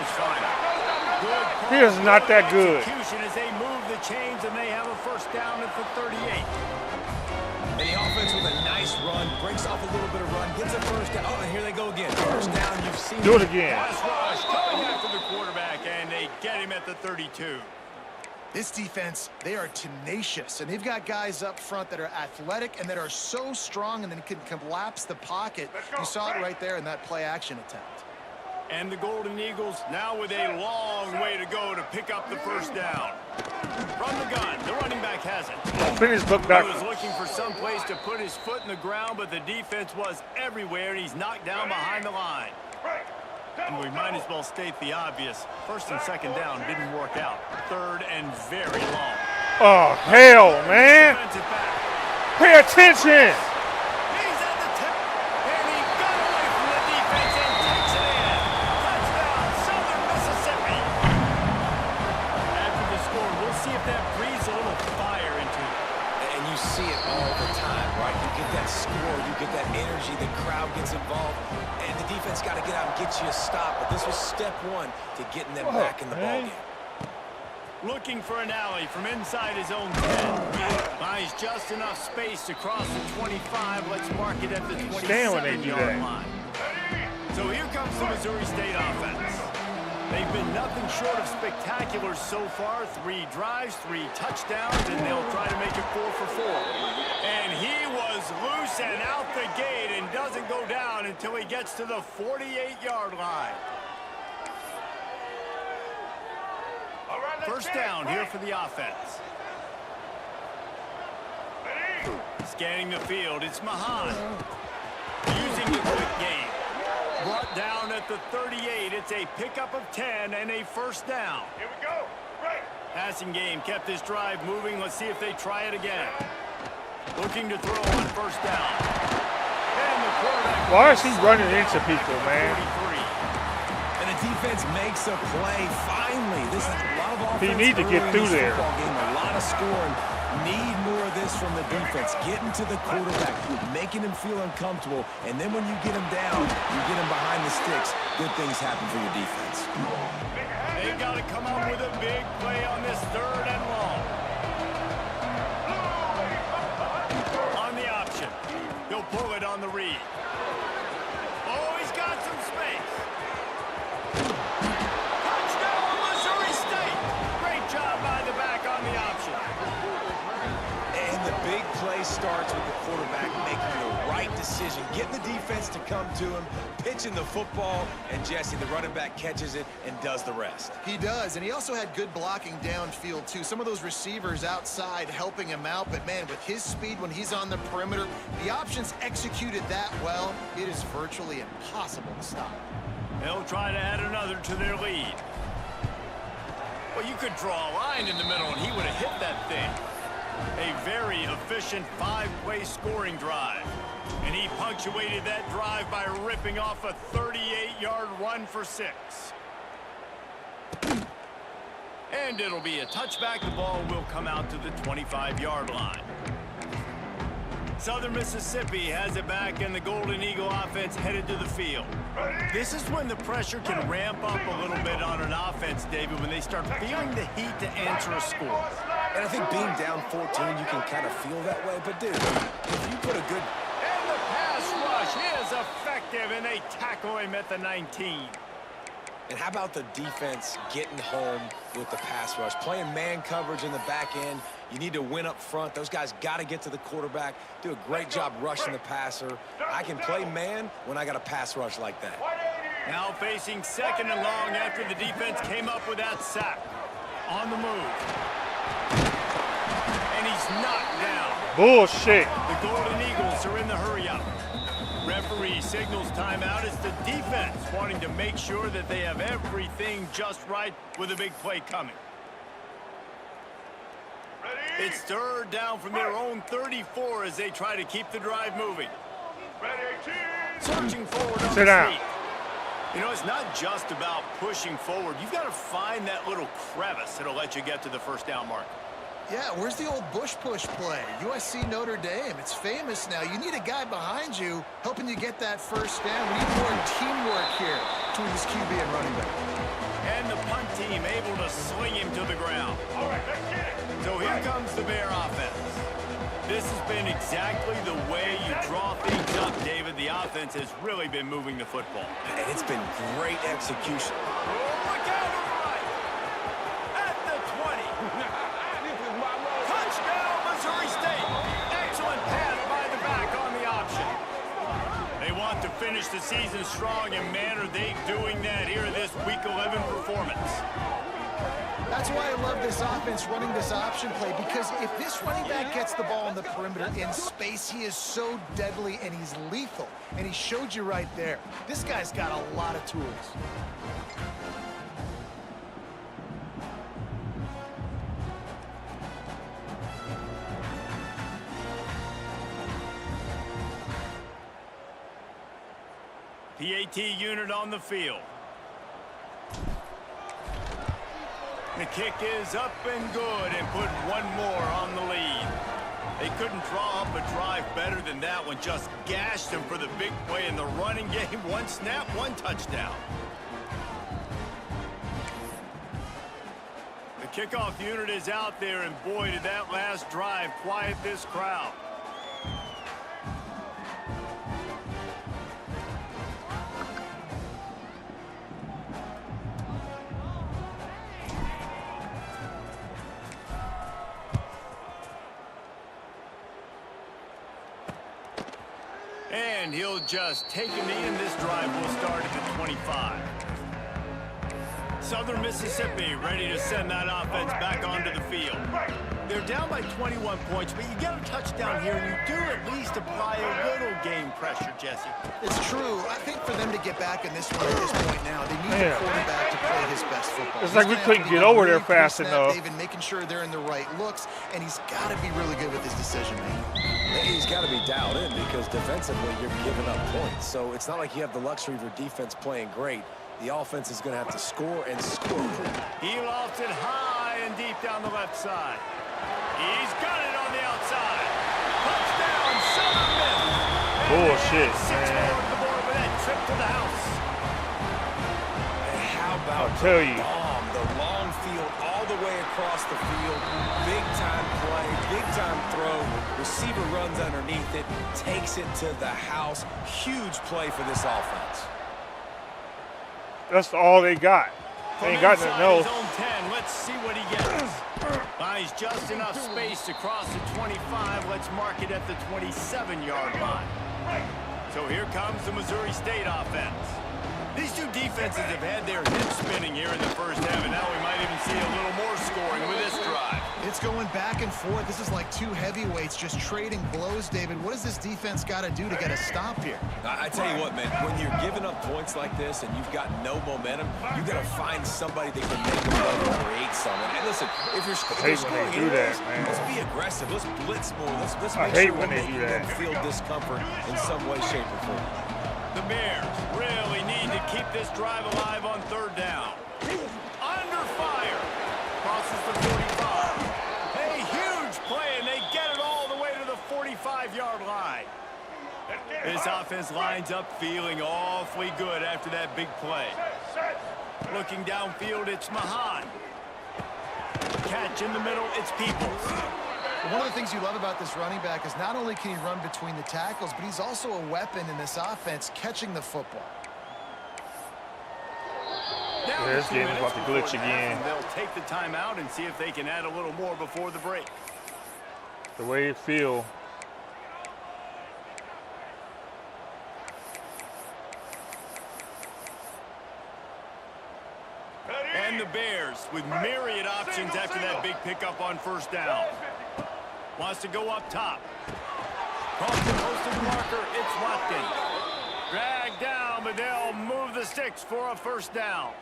Good He is not that good. execution as they move the chains, and they have a first down at the 38. And the offense with a nice run, breaks off a little bit of run, gets a first down. Oh, and here they go again. First down, you've seen Do it again. Pass rush coming after the quarterback, and they get him at the 32. This defense, they are tenacious, and they've got guys up front that are athletic and that are so strong and then can collapse the pocket. You saw it right there in that play-action attempt. And the Golden Eagles now with a long way to go to pick up the first down. From the gun, the running back has it. Finish book He back. was looking for some place to put his foot in the ground, but the defense was everywhere, and he's knocked down behind the line. And we might as well state the obvious. First and second down didn't work out. Third and very long. Oh, hell, man. Defensive back. Pay attention. He's at the tip, and he got away from the defense and takes it in. Touchdown, Southern Mississippi. After the score, we'll see if that breathes a little fire into it. And you see it all the time, right? You get that score, you get that energy, the crowd gets involved, and the defense got to get out and get you a stop. But this was step 1 to getting them back in the ballgame. Looking for an alley from inside his own 10. Buys just enough space to cross the 25. Let's mark it at the Stand when they do 27-yard that. line. So here comes the Missouri State offense. They've been nothing short of spectacular so far. 3 drives, 3 touchdowns, and they'll try to make it 4 for 4. And he was loose and out the gate and doesn't go down until he gets to the 48-yard line. First down here for the offense. Scanning the field, it's Mahan. Using the quick game. Brought down at the 38. It's a pickup of 10 and a first down. Here we go. Right. Passing game kept this drive moving. Let's see if they try it again. Looking to throw on first down. And the quarterback. Why is he running into people, man? 43. And the defense makes a play. Finally, this is a lot of offense. He need to get early in through this there. football game, a lot of scoring. Need more of this from the defense. Getting to the quarterback, making him feel uncomfortable, and then when you get him down, you get him behind the sticks. Good things happen for your defense. They've got to come up with a big play on this third and long. On the option. He'll pull it on the read. Oh, he's got some space. Touchdown, Missouri State. Great job by the back on the option. And the big play starts with the quarterback making the right decision, getting the defense to come to him, pitching the football, and Jesse, the running back, catches it and does the rest. He does, and he also had good blocking downfield, too. Some of those receivers outside helping him out, but, man, with his speed when he's on the perimeter, the options executed that well, it is virtually impossible to stop. They'll try to add another to their lead. Well, you could draw a line in the middle, and he would have hit that thing. A very efficient 5-play scoring drive. And he punctuated that drive by ripping off a 38-yard run for 6. And it'll be a touchback. The ball will come out to the 25-yard line. Southern Mississippi has it back, and the Golden Eagle offense headed to the field. This is when the pressure can ramp up a little bit on an offense, David, when they start feeling the heat to answer a score. And I think being down 14, you can kind of feel that way. But, dude, if you put a good... And the pass rush is effective, and they tackle him at the 19. And how about the defense getting home with the pass rush? Playing man coverage in the back end. You need to win up front. Those guys got to get to the quarterback. Do a great job rushing the passer. I can play man when I got a pass rush like that. Now facing second and long after the defense came up with that sack. On the move. And he's knocked down. Bullshit. The Golden Eagles are in the hurry-up. Referee signals timeout. It's the defense wanting to make sure that they have everything just right with a big play coming. It's third down from their own 34 as they try to keep the drive moving. Surging forward on Sit the down. feet. You know, it's not just about pushing forward. You've got to find that little crevice that'll let you get to the first down mark. Yeah, where's the old bush push play? USC Notre Dame. It's famous now. You need a guy behind you helping you get that first down. We need more teamwork here between this QB and running back. And the punt team able to sling him to the ground. All right, let's get it. So here comes the Bear offense. This has been exactly the way you draw things up, David. The offense has really been moving the football. And it's been great execution. Oh, look out to the right. At the 20. Touchdown, Missouri State. Excellent pass by the back on the option. They want to finish the season strong, and man, are they doing that here in this Week 11 performance. That's why I love this offense running this option play, because if this running back gets the ball on the perimeter in space, he is so deadly and he's lethal. And he showed you right there. This guy's got a lot of tools. PAT unit on the field. The kick is up and good and put one more on the lead. They couldn't draw up a drive better than that one. Just gashed them for the big play in the running game. One snap, one touchdown. The kickoff unit is out there, and boy, did that last drive quiet this crowd. And he'll just take him in. This drive will start at the 25. Southern Mississippi ready to send that offense back onto the field. They're down by 21 points, but you get a touchdown here, and you do at least apply a little game pressure, Jesse. It's true. I think for them to get back in this one at this point now, they need the quarterback to play his best football. It's like we couldn't get over there fast enough. They've been making sure they're in the right looks, and he's got to be really good with his decision making. He's got to be dialed in because defensively you're giving up points. So it's not like you have the luxury of your defense playing great. The offense is going to have to score and score. He lofts it high and deep down the left side. He's got it on the outside. Touchdown, Southern Miss. Bullshit, man. The board with that trip to the house. And how about I'll tell you. the long field all the way across the field. Big time play, big time throw. Receiver runs underneath it, takes it to the house. Huge play for this offense. That's all they got. They ain't got nothing else. Zone 10. Let's see what he gets. Buys just enough space to cross the 25. Let's mark it at the 27-yard line. So here comes the Missouri State offense. These two defenses have had their hips spinning here in the first half, and now we might even see a little more scoring with this drive. It's going back and forth. This is like two heavyweights just trading blows, David. What does this defense got to do to get a stop here? I tell you what, man, when you're giving up points like this and you've got no momentum, you got to find somebody that can make a play or create something. And listen, if you're hate when they do that, man. Let's be aggressive. Let's blitz more. Let's I make hate sure when we're they do making them that. feel discomfort in some way, shape, or form. The Bears really need to keep this drive alive on third down. Under fire. Crosses the 45. A huge play, and they get it all the way to the 45-yard line. This offense lines up feeling awfully good after that big play. Looking downfield, it's Mahan. Catch in the middle, it's Peoples. One of the things you love about this running back is not only can he run between the tackles, but he's also a weapon in this offense catching the football. Now This game is about to glitch again. They'll take the timeout and see if they can add a little more before the break. The way it feel. And the Bears with myriad options after that big pickup on first down. Wants to go up top. Cross the posted marker, it's Watkins. Dragged down, but they'll move the sticks for a first down.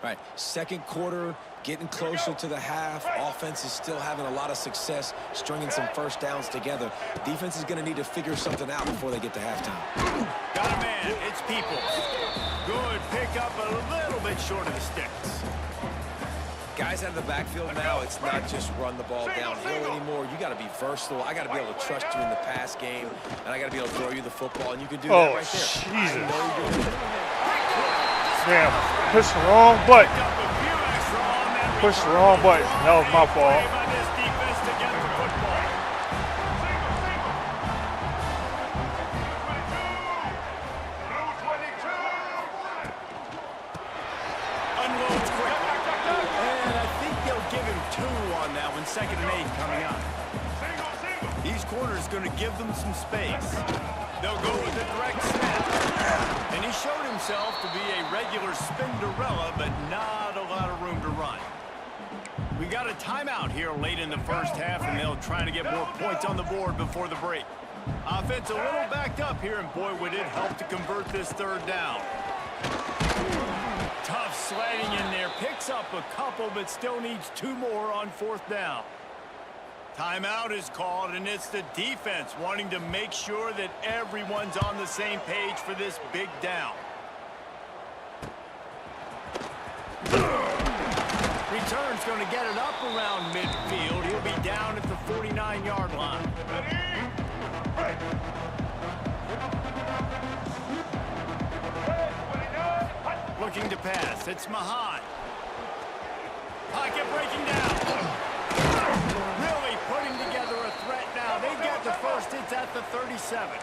All right, second quarter, getting closer to the half. Offense is still having a lot of success stringing some first downs together. Defense is going to need to figure something out before they get to halftime. Got a man, it's Peoples. Good pickup, a little bit short of the sticks. Guys out of the backfield now, it's not just run the ball downhill anymore. You got to be versatile. I got to be able to trust you in the pass game, and I got to be able to throw you the football, and you can do that right there. Jesus. Damn, push the wrong button. Push the wrong button. That was my fault. Unloads quickly. And I think they'll give him 2 on that one. 2nd and 8 coming up. These corners going to give them some space. They'll go with a direct snap. And he showed himself to be a regular Spinderella, but not a lot of room to run. We got a timeout here late in the first half, and they'll try to get more points on the board before the break. Offense a little backed up here, and boy, would it help to convert this third down. Tough sledding in there. Picks up a couple, but still needs 2 more on 4th down. Timeout is called, and it's the defense wanting to make sure that everyone's on the same page for this big down. Return's going to get it up around midfield. He'll be down at the 49-yard line. Looking to pass. It's Mahan. Pocket breaking down. Really putting together a threat now. They get the first. It's at the 37.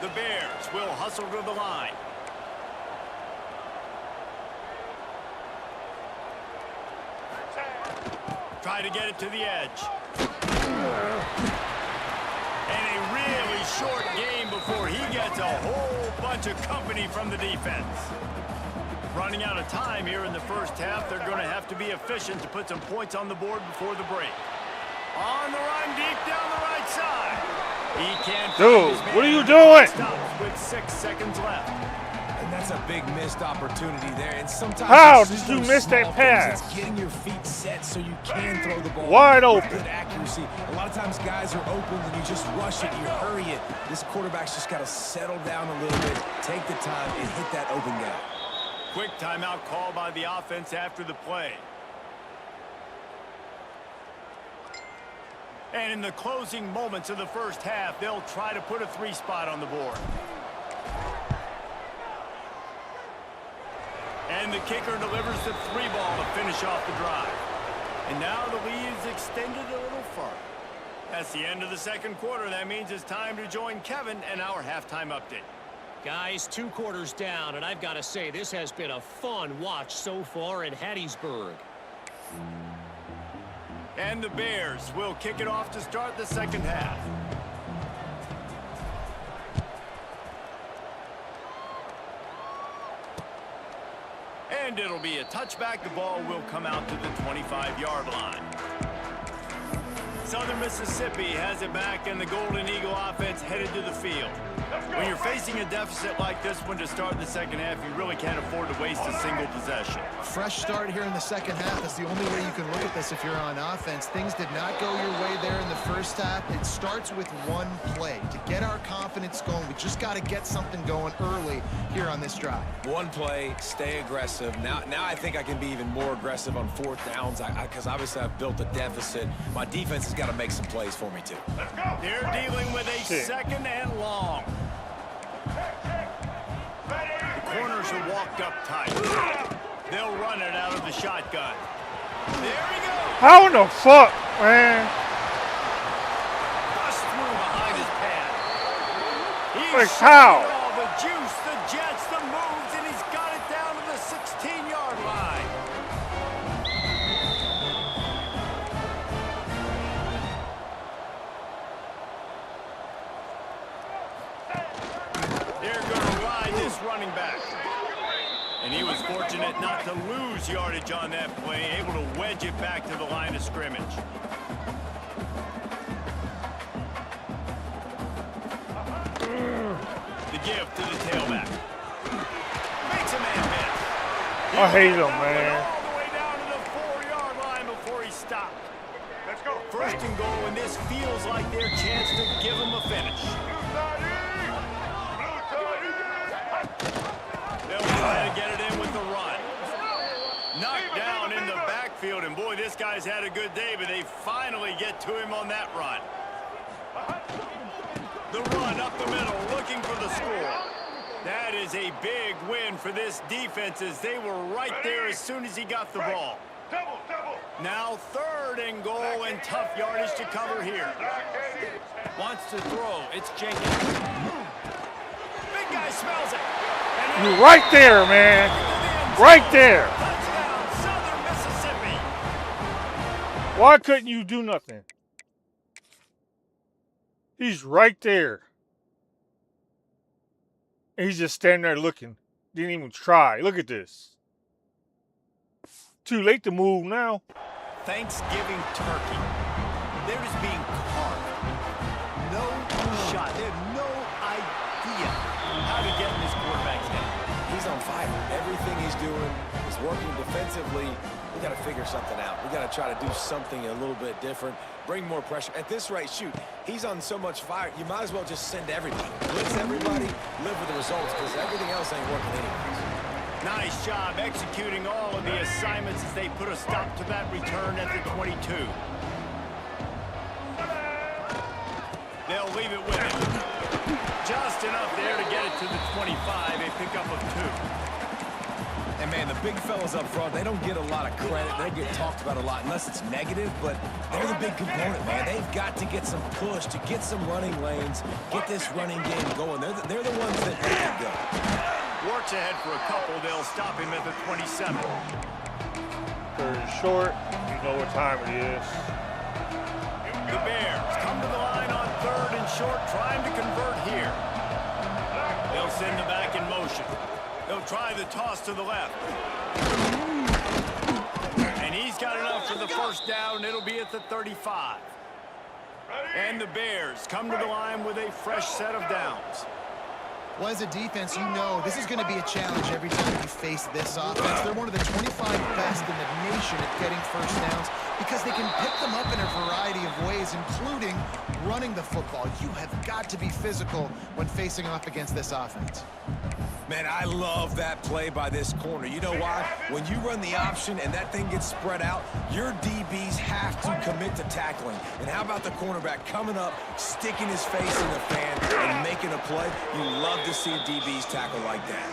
The Bears will hustle to the line. Try to get it to the edge. And a really short game before he gets a whole bunch of company from the defense. Running out of time here in the first half, they're going to have to be efficient to put some points on the board before the break. On the run, deep down the right side. He can't. Dude, what are you doing? Stops with 6 seconds left. And that's a big missed opportunity there. And sometimes how it's did just you those miss that small pass? things. It's getting your feet set so you can throw the ball. Wide with open. good accuracy. A lot of times guys are open and you just rush it, you hurry it. This quarterback's just got to settle down a little bit, take the time, and hit that open guy. Quick timeout call by the offense after the play. And in the closing moments of the first half, they'll try to put a 3 spot on the board. And the kicker delivers the 3 ball to finish off the drive. And now the lead is extended a little farther. That's the end of the second quarter. That means it's time to join Kevin and our halftime update. Guys, 2 quarters down, and I've got to say, this has been a fun watch so far in Hattiesburg. And the Bears will kick it off to start the second half. And it'll be a touchback. The ball will come out to the 25-yard line. Southern Mississippi has it back, and the Golden Eagle offense headed to the field. When you're facing a deficit like this one to start the second half, you really can't afford to waste a single possession. Fresh start here in the second half. That's the only way you can look at this if you're on offense. Things did not go your way there in the first half. It starts with one play. To get our confidence going, we just got to get something going early here on this drive. One play, stay aggressive. Now I think I can be even more aggressive on 4th downs because obviously I've built a deficit. My defense has got to make some plays for me too. Let's go. They're dealing with a second and long. The corners are walked up tight. They'll run it out of the shotgun. There he goes. How in the fuck, man? Bust through behind his pad. He's Like showing how? all the juice, the jets, the moves, and he's got it down to the 16-yard line. They're going to ride this running back. And he was fortunate not to lose yardage on that play, able to wedge it back to the line of scrimmage. The give to the tailback. Makes a man miss. I hate him, man. All the way down to the 4-yard line before he stopped. Let's go. First and goal, and this feels like their chance to give him a finish. They'll try to get it in with the run. Knocked down in the backfield, and boy, this guy's had a good day, but they finally get to him on that run. The run up the middle, looking for the score. That is a big win for this defense, as they were right there as soon as he got the ball. Double. Now 3rd and goal, and tough yardage to cover here. Wants to throw. It's Jenkins. Big guy smells it. You're right there, man. Right there. Touchdown, Southern Mississippi. Why couldn't you do nothing? He's right there. And he's just standing there looking. Didn't even try. Look at this. Too late to move now. Thanksgiving turkey. They're just being carved. No shot. They have no idea how to get in this quarterback's head. He's on fire. Everything he's doing is working defensively. We got to figure something out. We got to try to do something a little bit different. Bring more pressure. At this rate, shoot, he's on so much fire, you might as well just send everybody. Blitz everybody, live with the results, because everything else ain't working anyways. Nice job executing all of the assignments as they put a stop to that return at the 22. They'll leave it with him. Just enough there to get it to the 25, a pickup of 2. And man, the big fellas up front, they don't get a lot of credit. They get talked about a lot, unless it's negative, but they're the big component, man. They've got to get some push, to get some running lanes, get this running game going. They're the ones that make it go. Works ahead for a couple. They'll stop him at the 27. 3rd and short. You know what time it is. The Bears come to the line on 3rd and short, trying to convert here. They'll send the back in motion. They'll try the toss to the left. And he's got enough for the first down. It'll be at the 35. And the Bears come to the line with a fresh set of downs. Well, as a defense, you know this is going to be a challenge every time you face this offense. They're one of the 25 best in the nation at getting first downs because they can pick them up in a variety of ways, including running the football. You have got to be physical when facing off against this offense. Man, I love that play by this corner. You know why? When you run the option and that thing gets spread out, your DBs have to commit to tackling. And how about the cornerback coming up, sticking his face in the fan, and making a play? You love to see DBs tackle like that.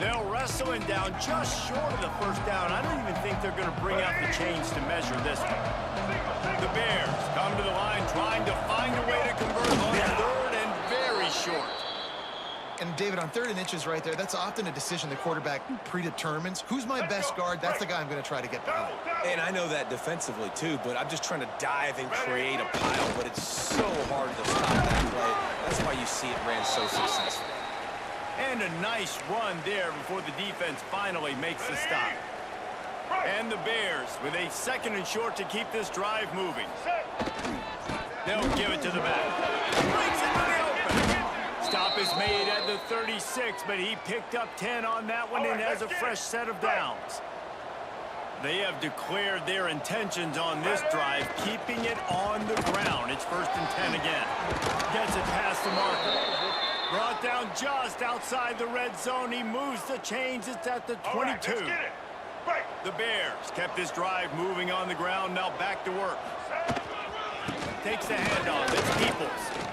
They'll wrestle him down just short of the first down. I don't even think they're going to bring out the chains to measure this one. The Bears come to the line trying to find a way to convert on third and very short. And David, on 3rd and inches right there, that's often a decision the quarterback predetermines. Who's my best guard? That's the guy I'm going to try to get behind. And I know that defensively too, but I'm just trying to dive and create a pile, but it's so hard to stop that play. That's why you see it ran so successful. And a nice run there before the defense finally makes the stop. And the Bears with a 2nd and short to keep this drive moving. They'll give it to the back. Breaks into the open. Stop is made at the 36, but he picked up 10 on that one and has a fresh set of downs. They have declared their intentions on this drive, keeping it on the ground. It's 1st and 10 again. Gets it past the marker. Brought down just outside the red zone. He moves the chains. It's at the 22. The Bears kept this drive moving on the ground. Now back to work. Takes the handoff. It's Peoples.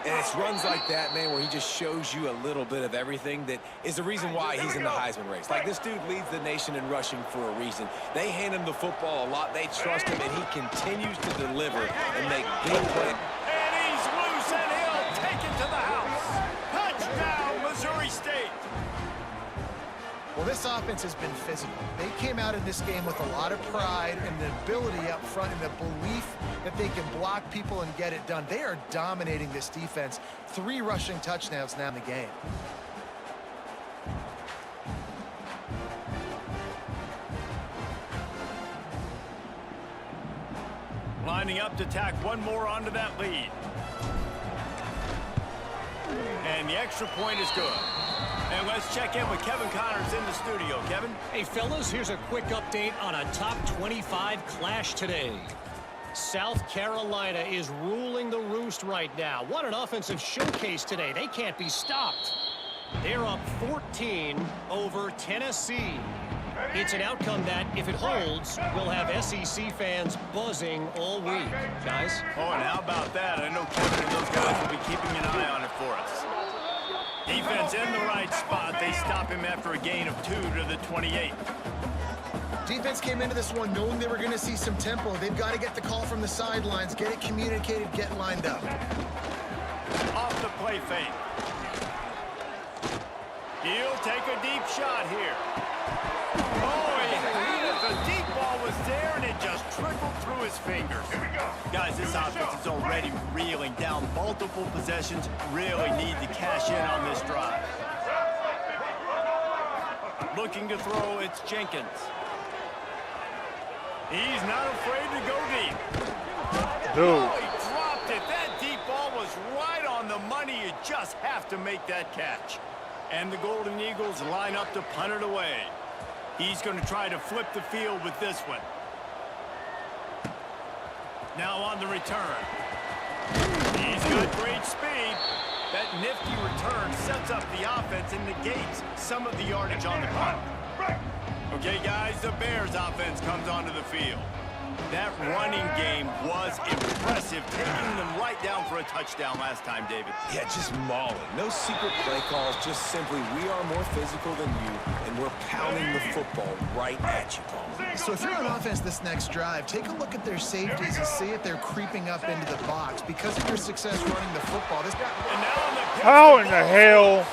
And it's runs like that, man, where he just shows you a little bit of everything that is the reason why he's in the Heisman race. Like, this dude leads the nation in rushing for a reason. They hand him the football a lot. They trust him, and he continues to deliver and make big plays. And he's loose, and he'll take it to the house. Touchdown, Missouri State. Well, this offense has been physical. They came out in this game with a lot of pride and the ability up front and the belief that they can block people and get it done. They are dominating this defense. 3 rushing touchdowns now in the game. Lining up to tack one more onto that lead. And the extra point is good. And let's check in with Kevin Connors in the studio. Kevin? Hey, fellas, here's a quick update on a top 25 clash today. South Carolina is ruling the roost right now. What an offensive showcase today. They can't be stopped. They're up 14 over Tennessee. It's an outcome that, if it holds, will have SEC fans buzzing all week. Guys? Oh, and how about that? I know Kevin and those guys will be keeping an eye on it for us. Defense in the right spot. They stop him after a gain of 2 to the 28. Defense came into this one knowing they were going to see some tempo. They've got to get the call from the sidelines, get it communicated, get lined up. Off the play fake. He'll take a deep shot here. Oh, he had it. The deep ball was there, and it just trickled through his fingers. Guys, this offense is already reeling down multiple possessions. Really need to cash in on this drive. Looking to throw, it's Jenkins. He's not afraid to go deep. Dude. Oh, he dropped it. That deep ball was right on the money. You just have to make that catch. And the Golden Eagles line up to punt it away. He's going to try to flip the field with this one. Now on the return. He's got great speed. That nifty return sets up the offense and negates some of the yardage on the punt. Okay, guys, the Bears offense comes onto the field. That running game was impressive, taking them right down for a touchdown last time, David. Yeah, just mauling. No secret play calls, just simply we are more physical than you, and we're pounding the football right at you, Paul. So if you're on offense this next drive, take a look at their safeties and see if they're creeping up into the box. Because of your success running the football, this guy... And now on the pitch, How in the hell?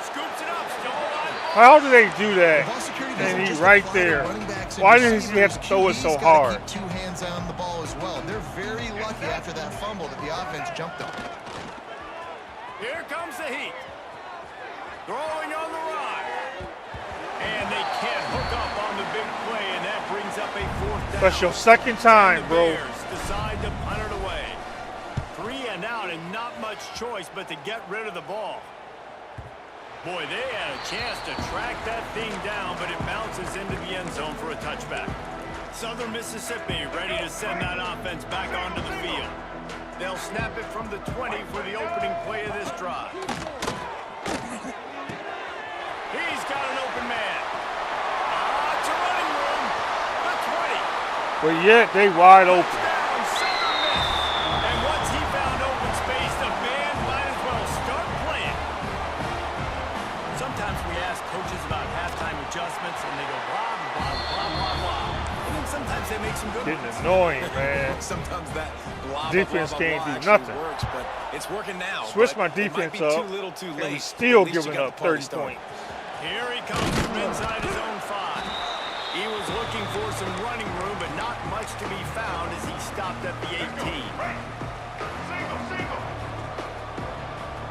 scoops it up, still alive. How do they do that? Ball security doesn't And he's just right apply to there. running backs and Why does he receivers. have to throw it so QB's gotta hard? keep 2 hands on the ball as well. They're very lucky after that fumble that the offense jumped on. Here comes the heat. Throwing on the run. And they can't hook up on the big play, and that brings up a 4th down. That's your second time, the bro. Bears decide to punt it away. 3 and out, and not much choice but to get rid of the ball. Boy, they had a chance to track that thing down, but it bounces into the end zone for a touchback. Southern Mississippi ready to send that offense back onto the field. They'll snap it from the 20 for the opening play of this drive. He's got an open man. It's a running room. The 20. But yet, they wide open. Touchdown, Southern Miss. And once he found open space, the band might as well start playing. Sometimes we ask coaches about halftime adjustments, and they go blah, blah, blah, blah, blah. And then sometimes they make some good Getting ones. annoying, man. Sometimes that blah, Defense blah, blah, can't blah, do actually nothing. works, but it's working now. Switch but my it might defense be up, too little, too and late. we still At least you giving got up the party 30 started. points. Here he comes from inside his own 5. He was looking for some running room, but not much to be found as he stopped at the 18. Right. Single, single.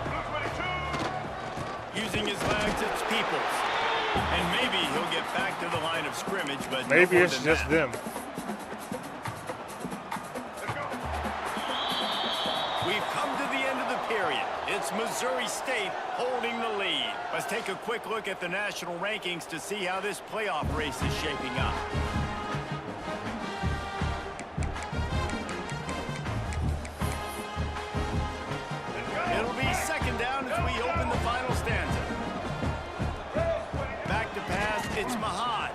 Blue 22. Using his legs, it's Peoples. And maybe he'll get back to the line of scrimmage, but no Maybe more it's than just that. them. Let's go. We've come to the end of the period. It's Missouri State holding the lead. Let's take a quick look at the national rankings to see how this playoff race is shaping up. It'll be 2nd down as we open the final stanza. Back to pass, it's Mahad.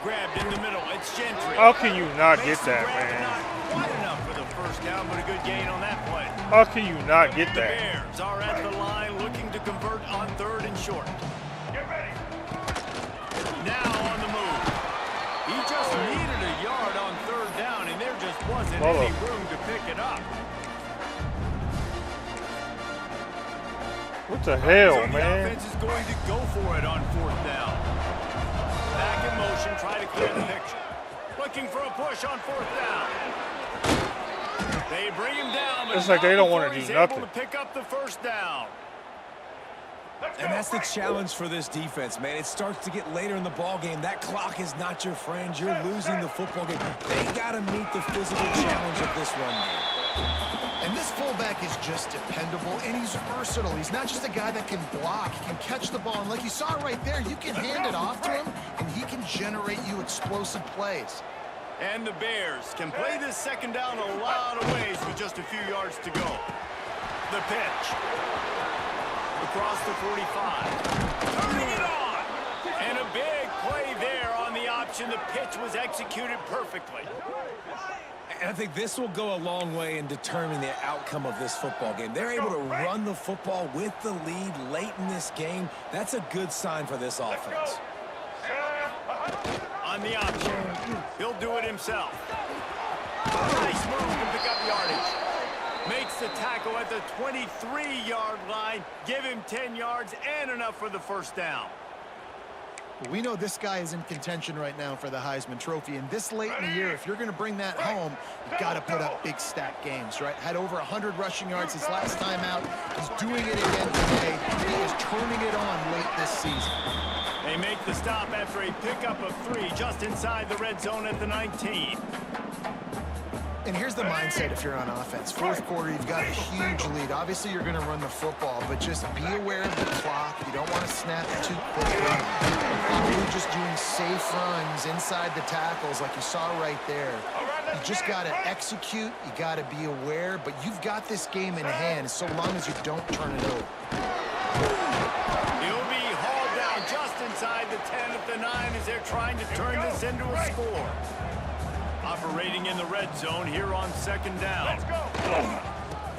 Grabbed in the middle, it's Gentry. How can you not Makes get the that, grab, man? not quite enough for the 1st down, but a good gain on that play. How can you not get The that? Bears are at the line looking to convert on 3rd and short. Get ready. Now on the move. He just needed a yard on 3rd down, and there just wasn't Hold any up. room to pick it up. What the So hell, the man? offense is going to go for it on 4th down. Back in motion, try to clear the picture. Looking for a push on 4th down. They bring him down, but It's like they don't not wanna before do he's able nothing. to pick up the 1st down. Let's go. And that's the challenge for this defense, man. It starts to get later in the ball game. That clock is not your friend. You're losing the football game. They got to meet the physical challenge of this run game. And this fullback is just dependable, and he's versatile. He's not just a guy that can block. He can catch the ball, and like you saw right there, you can hand it off to him, and he can generate you explosive plays. And the Bears can play this 2nd down a lot of ways with just a few yards to go. The pitch. Across the 45. Turning it on. And a big play there on the option. The pitch was executed perfectly. And I think this will go a long way in determining the outcome of this football game. They're able to run the football with the lead late in this game. That's a good sign for this offense. On the option. He'll do it himself. Nice move to pick up yardage. Makes the tackle at the 23-yard line. Give him 10 yards and enough for the 1st down. We know this guy is in contention right now for the Heisman Trophy, and this late in the year, if you're going to bring that home, you've got to put up big stat games, right? Had over 100 rushing yards his last time out. He's doing it again today. He is turning it on late this season. They make the stop after a pickup of 3 just inside the red zone at the 19. And here's the mindset if you're on offense. 4th quarter, you've got a huge lead. Obviously, you're going to run the football, but just be aware of the clock. You don't want to snap it too quickly. You're probably just doing safe runs inside the tackles like you saw right there. You just got to execute. You got to be aware, but you've got this game in hand so long as you don't turn it over. He'll be hauled down just inside the 10 at the 9 as they're trying to turn this into a score. Operating in the red zone here on 2nd down. Let's go.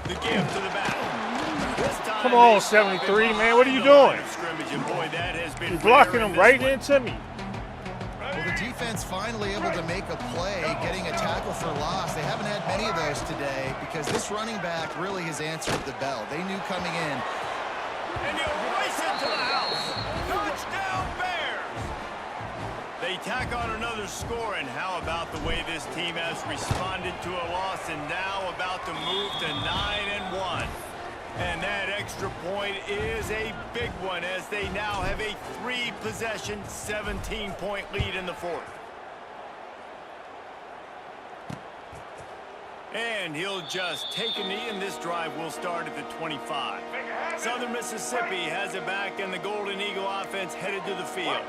The give to the back. This time Come on, they 73, stop man. What are you behind the line doing? of scrimmage, and boy, that has been You're blocking rare in them right this one. into me. Well, the defense finally able to make a play, getting a tackle for loss. They haven't had many of those today because this running back really has answered the bell. They knew coming in. And he'll race it to the house. Touchdown, Bears! They tack on another score, and how about the way this team has responded to a loss and now about to move to 9-1. And that extra point is a big one as they now have a 3-possession, 17-point lead in the fourth. And he'll just take a knee, and this drive will start at the 25. Southern Mississippi has it back, and the Golden Eagle offense headed to the field.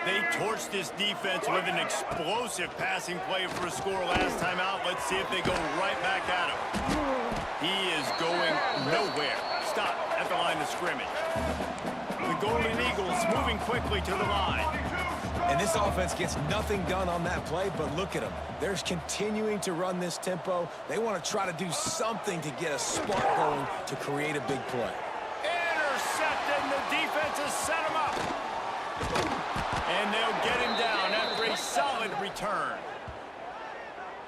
They torched this defense with an explosive passing play for a score last time out. Let's see if they go right back at him. He is going nowhere. Stop at the line of scrimmage. The Golden Eagles moving quickly to the line. And this offense gets nothing done on that play, but look at them. They're continuing to run this tempo. They want to try to do something to get a spark going to create a big play. Intercepted, and the defense has set him up. And they'll get him down after a solid return.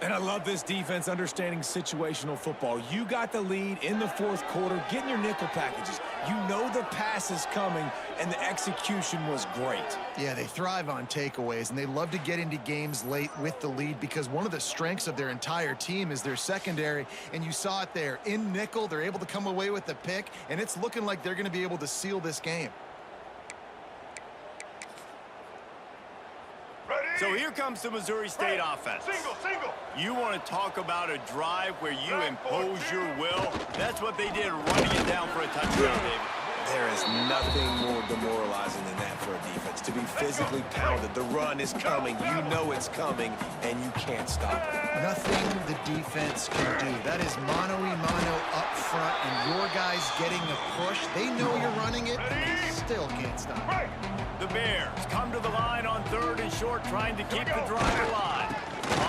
And I love this defense understanding situational football. You got the lead in the fourth quarter, getting your nickel packages. You know the pass is coming, and the execution was great. Yeah, they thrive on takeaways, and they love to get into games late with the lead because one of the strengths of their entire team is their secondary, and you saw it there. In nickel, they're able to come away with the pick, and it's looking like they're going to be able to seal this game. So here comes the Missouri State offense. Single. You want to talk about a drive where you impose your will? That's what they did, running it down for a touchdown, David. There is nothing more demoralizing than that for a defense, to be physically pounded. The run is coming. You know it's coming, and you can't stop it. Nothing the defense can do. That is mano-a-mano up front, and your guys getting the push. They know you're running it, and they still can't stop it. The Bears come to the line on 3rd and short, trying to keep the drive alive.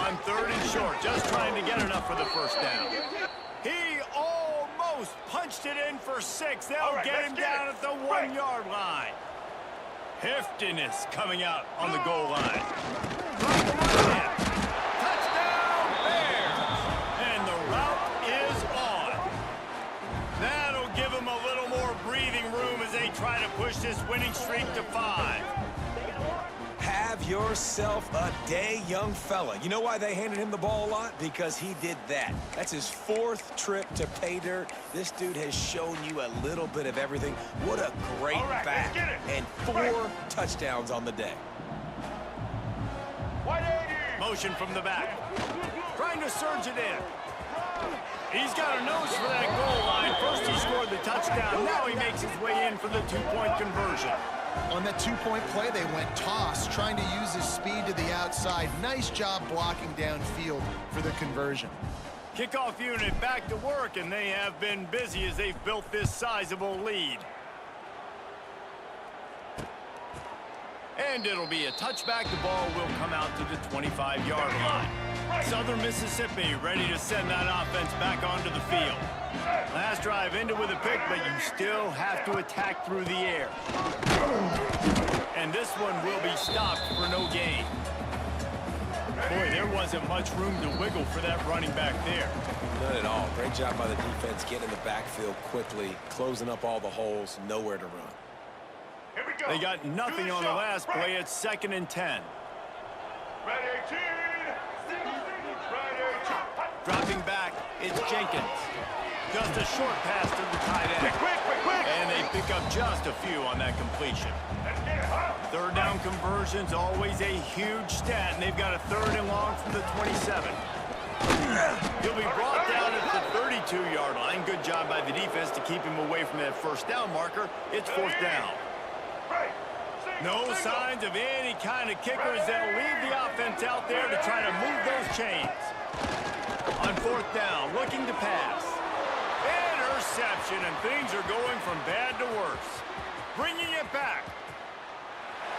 On 3rd and short, just trying to get enough for the first down. He almost punched it in for 6. They'll get him down at the 1-yard line. Heftiness coming out on the goal line. Touchdown, Bears! And the route is on. That'll give them a little more breathing room as they try to push this winning streak to 5. Have yourself a day, young fella. You know why they handed him the ball a lot? Because he did that. That's his 4th trip to pay dirt. This dude has shown you a little bit of everything. What a great back. And 4 touchdowns on the day. 180. Motion from the back. Trying to surge it in. He's got a nose for that goal line. First he scored the touchdown. Now he makes his way in for the 2-point conversion. On that 2-point play, they went toss, trying to use his speed to the outside. Nice job blocking downfield for the conversion. Kickoff unit back to work, and they have been busy as they've built this sizable lead. And it'll be a touchback. The ball will come out to the 25-yard line. Southern Mississippi ready to send that offense back onto the field. Last drive ended with a pick, but you still have to attack through the air. And this one will be stopped for no gain. Boy, there wasn't much room to wiggle for that running back there. None at all. Great job by the defense getting in the backfield quickly, closing up all the holes, nowhere to run. Here we go. They got nothing on the last play. It's 2nd and 10. Red 18. Red 18. Dropping back, it's Jenkins. Just a short pass to the tight end. Quick. And they pick up just a few on that completion. Let's get it, huh? 3rd down conversion's always a huge stat, and they've got a 3rd and long from the 27. He'll be brought down at the 32-yard line. Good job by the defense to keep him away from that 1st down marker. It's 4th down. Right. No signs of any kind of kickers. They'll leave the offense out there to try to move those chains. On 4th down, looking to pass. Interception, and things are going from bad to worse. Bringing it back.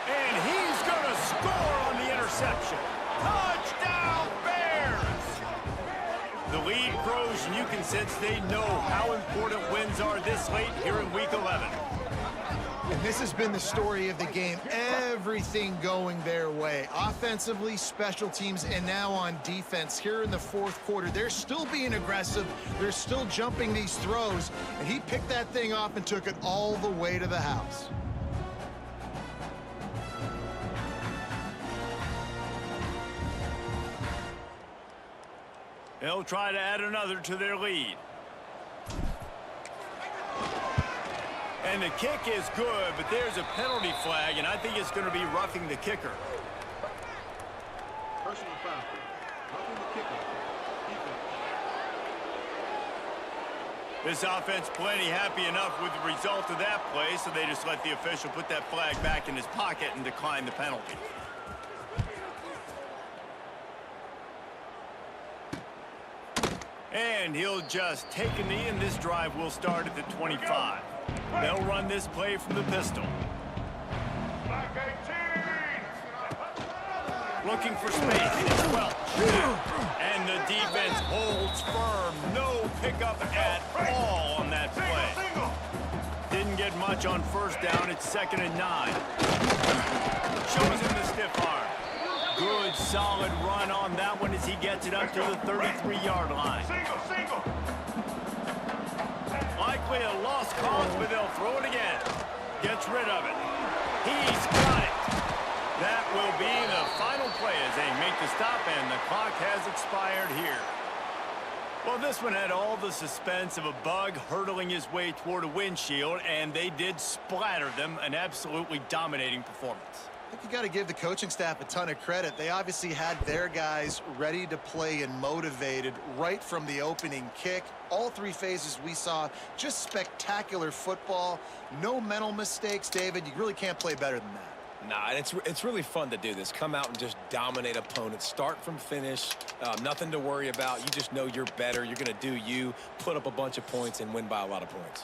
And he's going to score on the interception. Touchdown, Bears! The lead grows, and you can sense they know how important wins are this late here in Week 11. And this has been the story of the game. Everything going their way. Offensively, special teams, and now on defense here in the 4th quarter. They're still being aggressive. They're still jumping these throws. And he picked that thing off and took it all the way to the house. They'll try to add another to their lead. And the kick is good, but there's a penalty flag, and I think it's going to be roughing the kicker. Personal foul. Roughing the kicker. Defense. This offense plenty happy enough with the result of that play, so they just let the official put that flag back in his pocket and decline the penalty. And he'll just take a knee, and this drive will start at the 25. They'll run this play from the pistol. Black 18. Looking for space. It's Welch. And the defense holds firm. No pickup at all on that play. Single. Didn't get much on first down. It's 2nd and 9. Shows him the stiff arm. Good, solid run on that one as he gets it up to the 33-yard line. Single. Likely a lost cause, but they'll throw it again. Gets rid of it. He's got it. That will be the final play as they make the stop, and the clock has expired here. Well, this one had all the suspense of a bug hurtling his way toward a windshield, and they did splatter them. An absolutely dominating performance. I think you got to give the coaching staff a ton of credit. They obviously had their guys ready to play and motivated right from the opening kick. All three phases we saw, just spectacular football. No mental mistakes, David. You really can't play better than that. Nah, and it's really fun to do this. Come out and just dominate opponents. Start from finish. Nothing to worry about. You just know you're better. You're going to do you, put up a bunch of points, and win by a lot of points.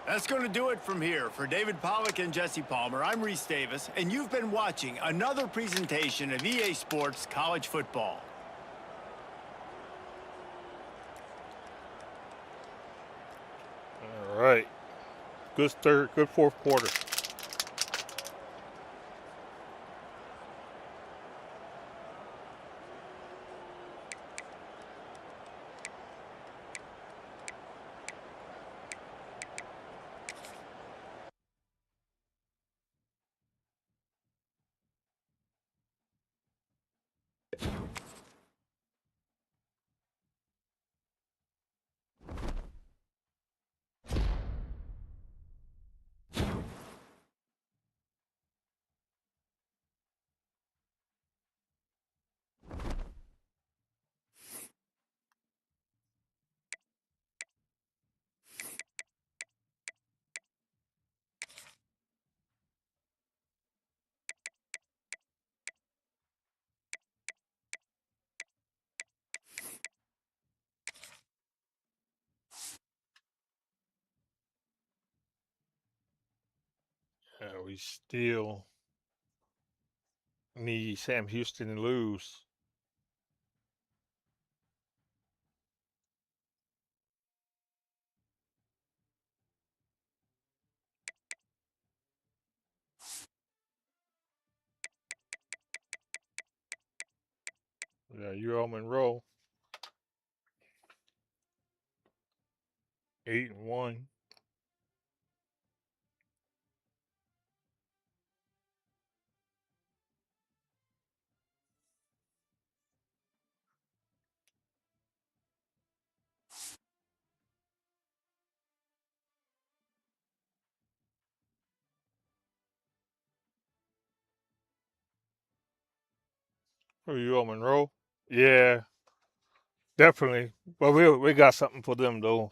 That's going to do it from here. For David Pollack and Jesse Palmer, I'm Reese Davis, and you've been watching another presentation of EA Sports College Football. All right. Good fourth quarter. We still need Sam Houston to lose. Yeah, UL Monroe 8-1. For UL Monroe, yeah, definitely. But we got something for them though.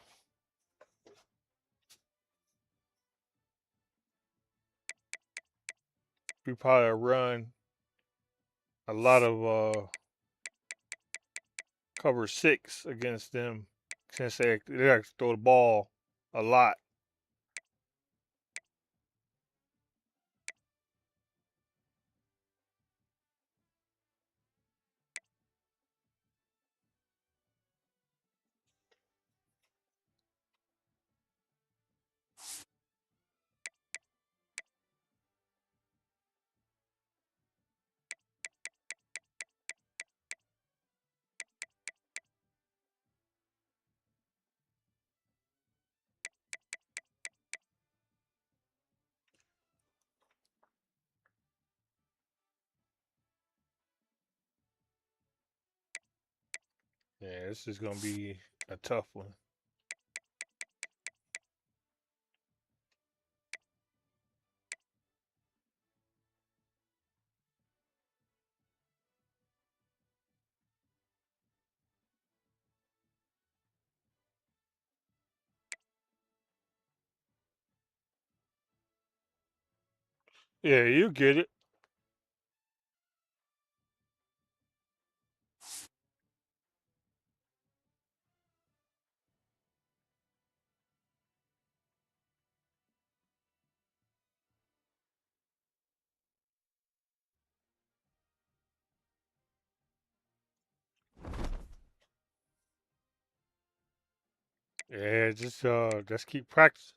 We probably run a lot of cover 6 against them since they like to throw the ball a lot. Yeah, this is gonna be a tough one. Yeah, you get it. Yeah, just keep practicing.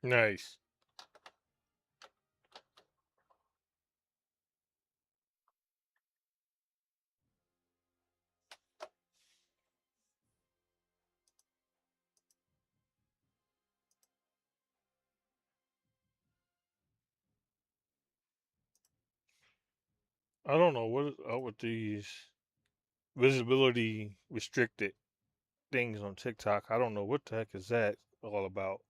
Nice. I don't know what is up with these visibility restricted things on TikTok. I don't know what the heck is that all about.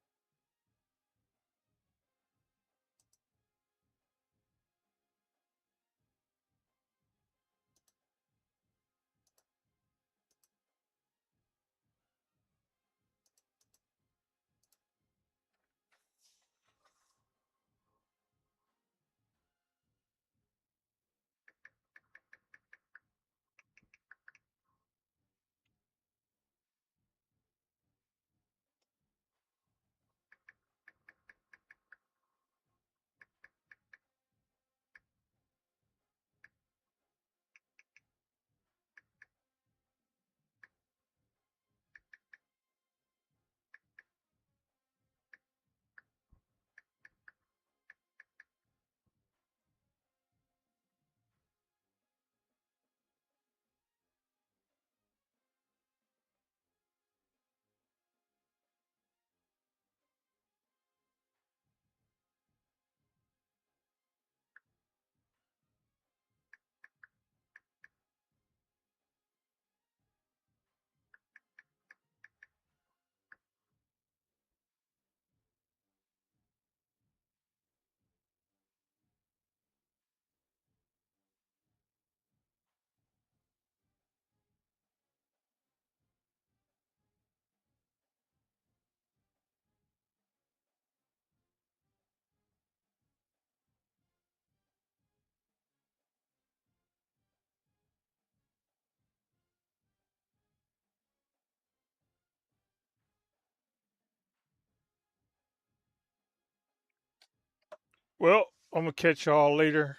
Well, I'm gonna catch y'all later,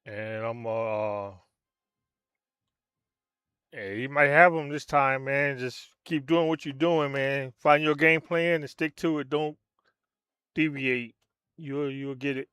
and yeah, you might have them this time, man. Just keep doing what you're doing, man. Find your game plan and stick to it. Don't deviate. You'll get it.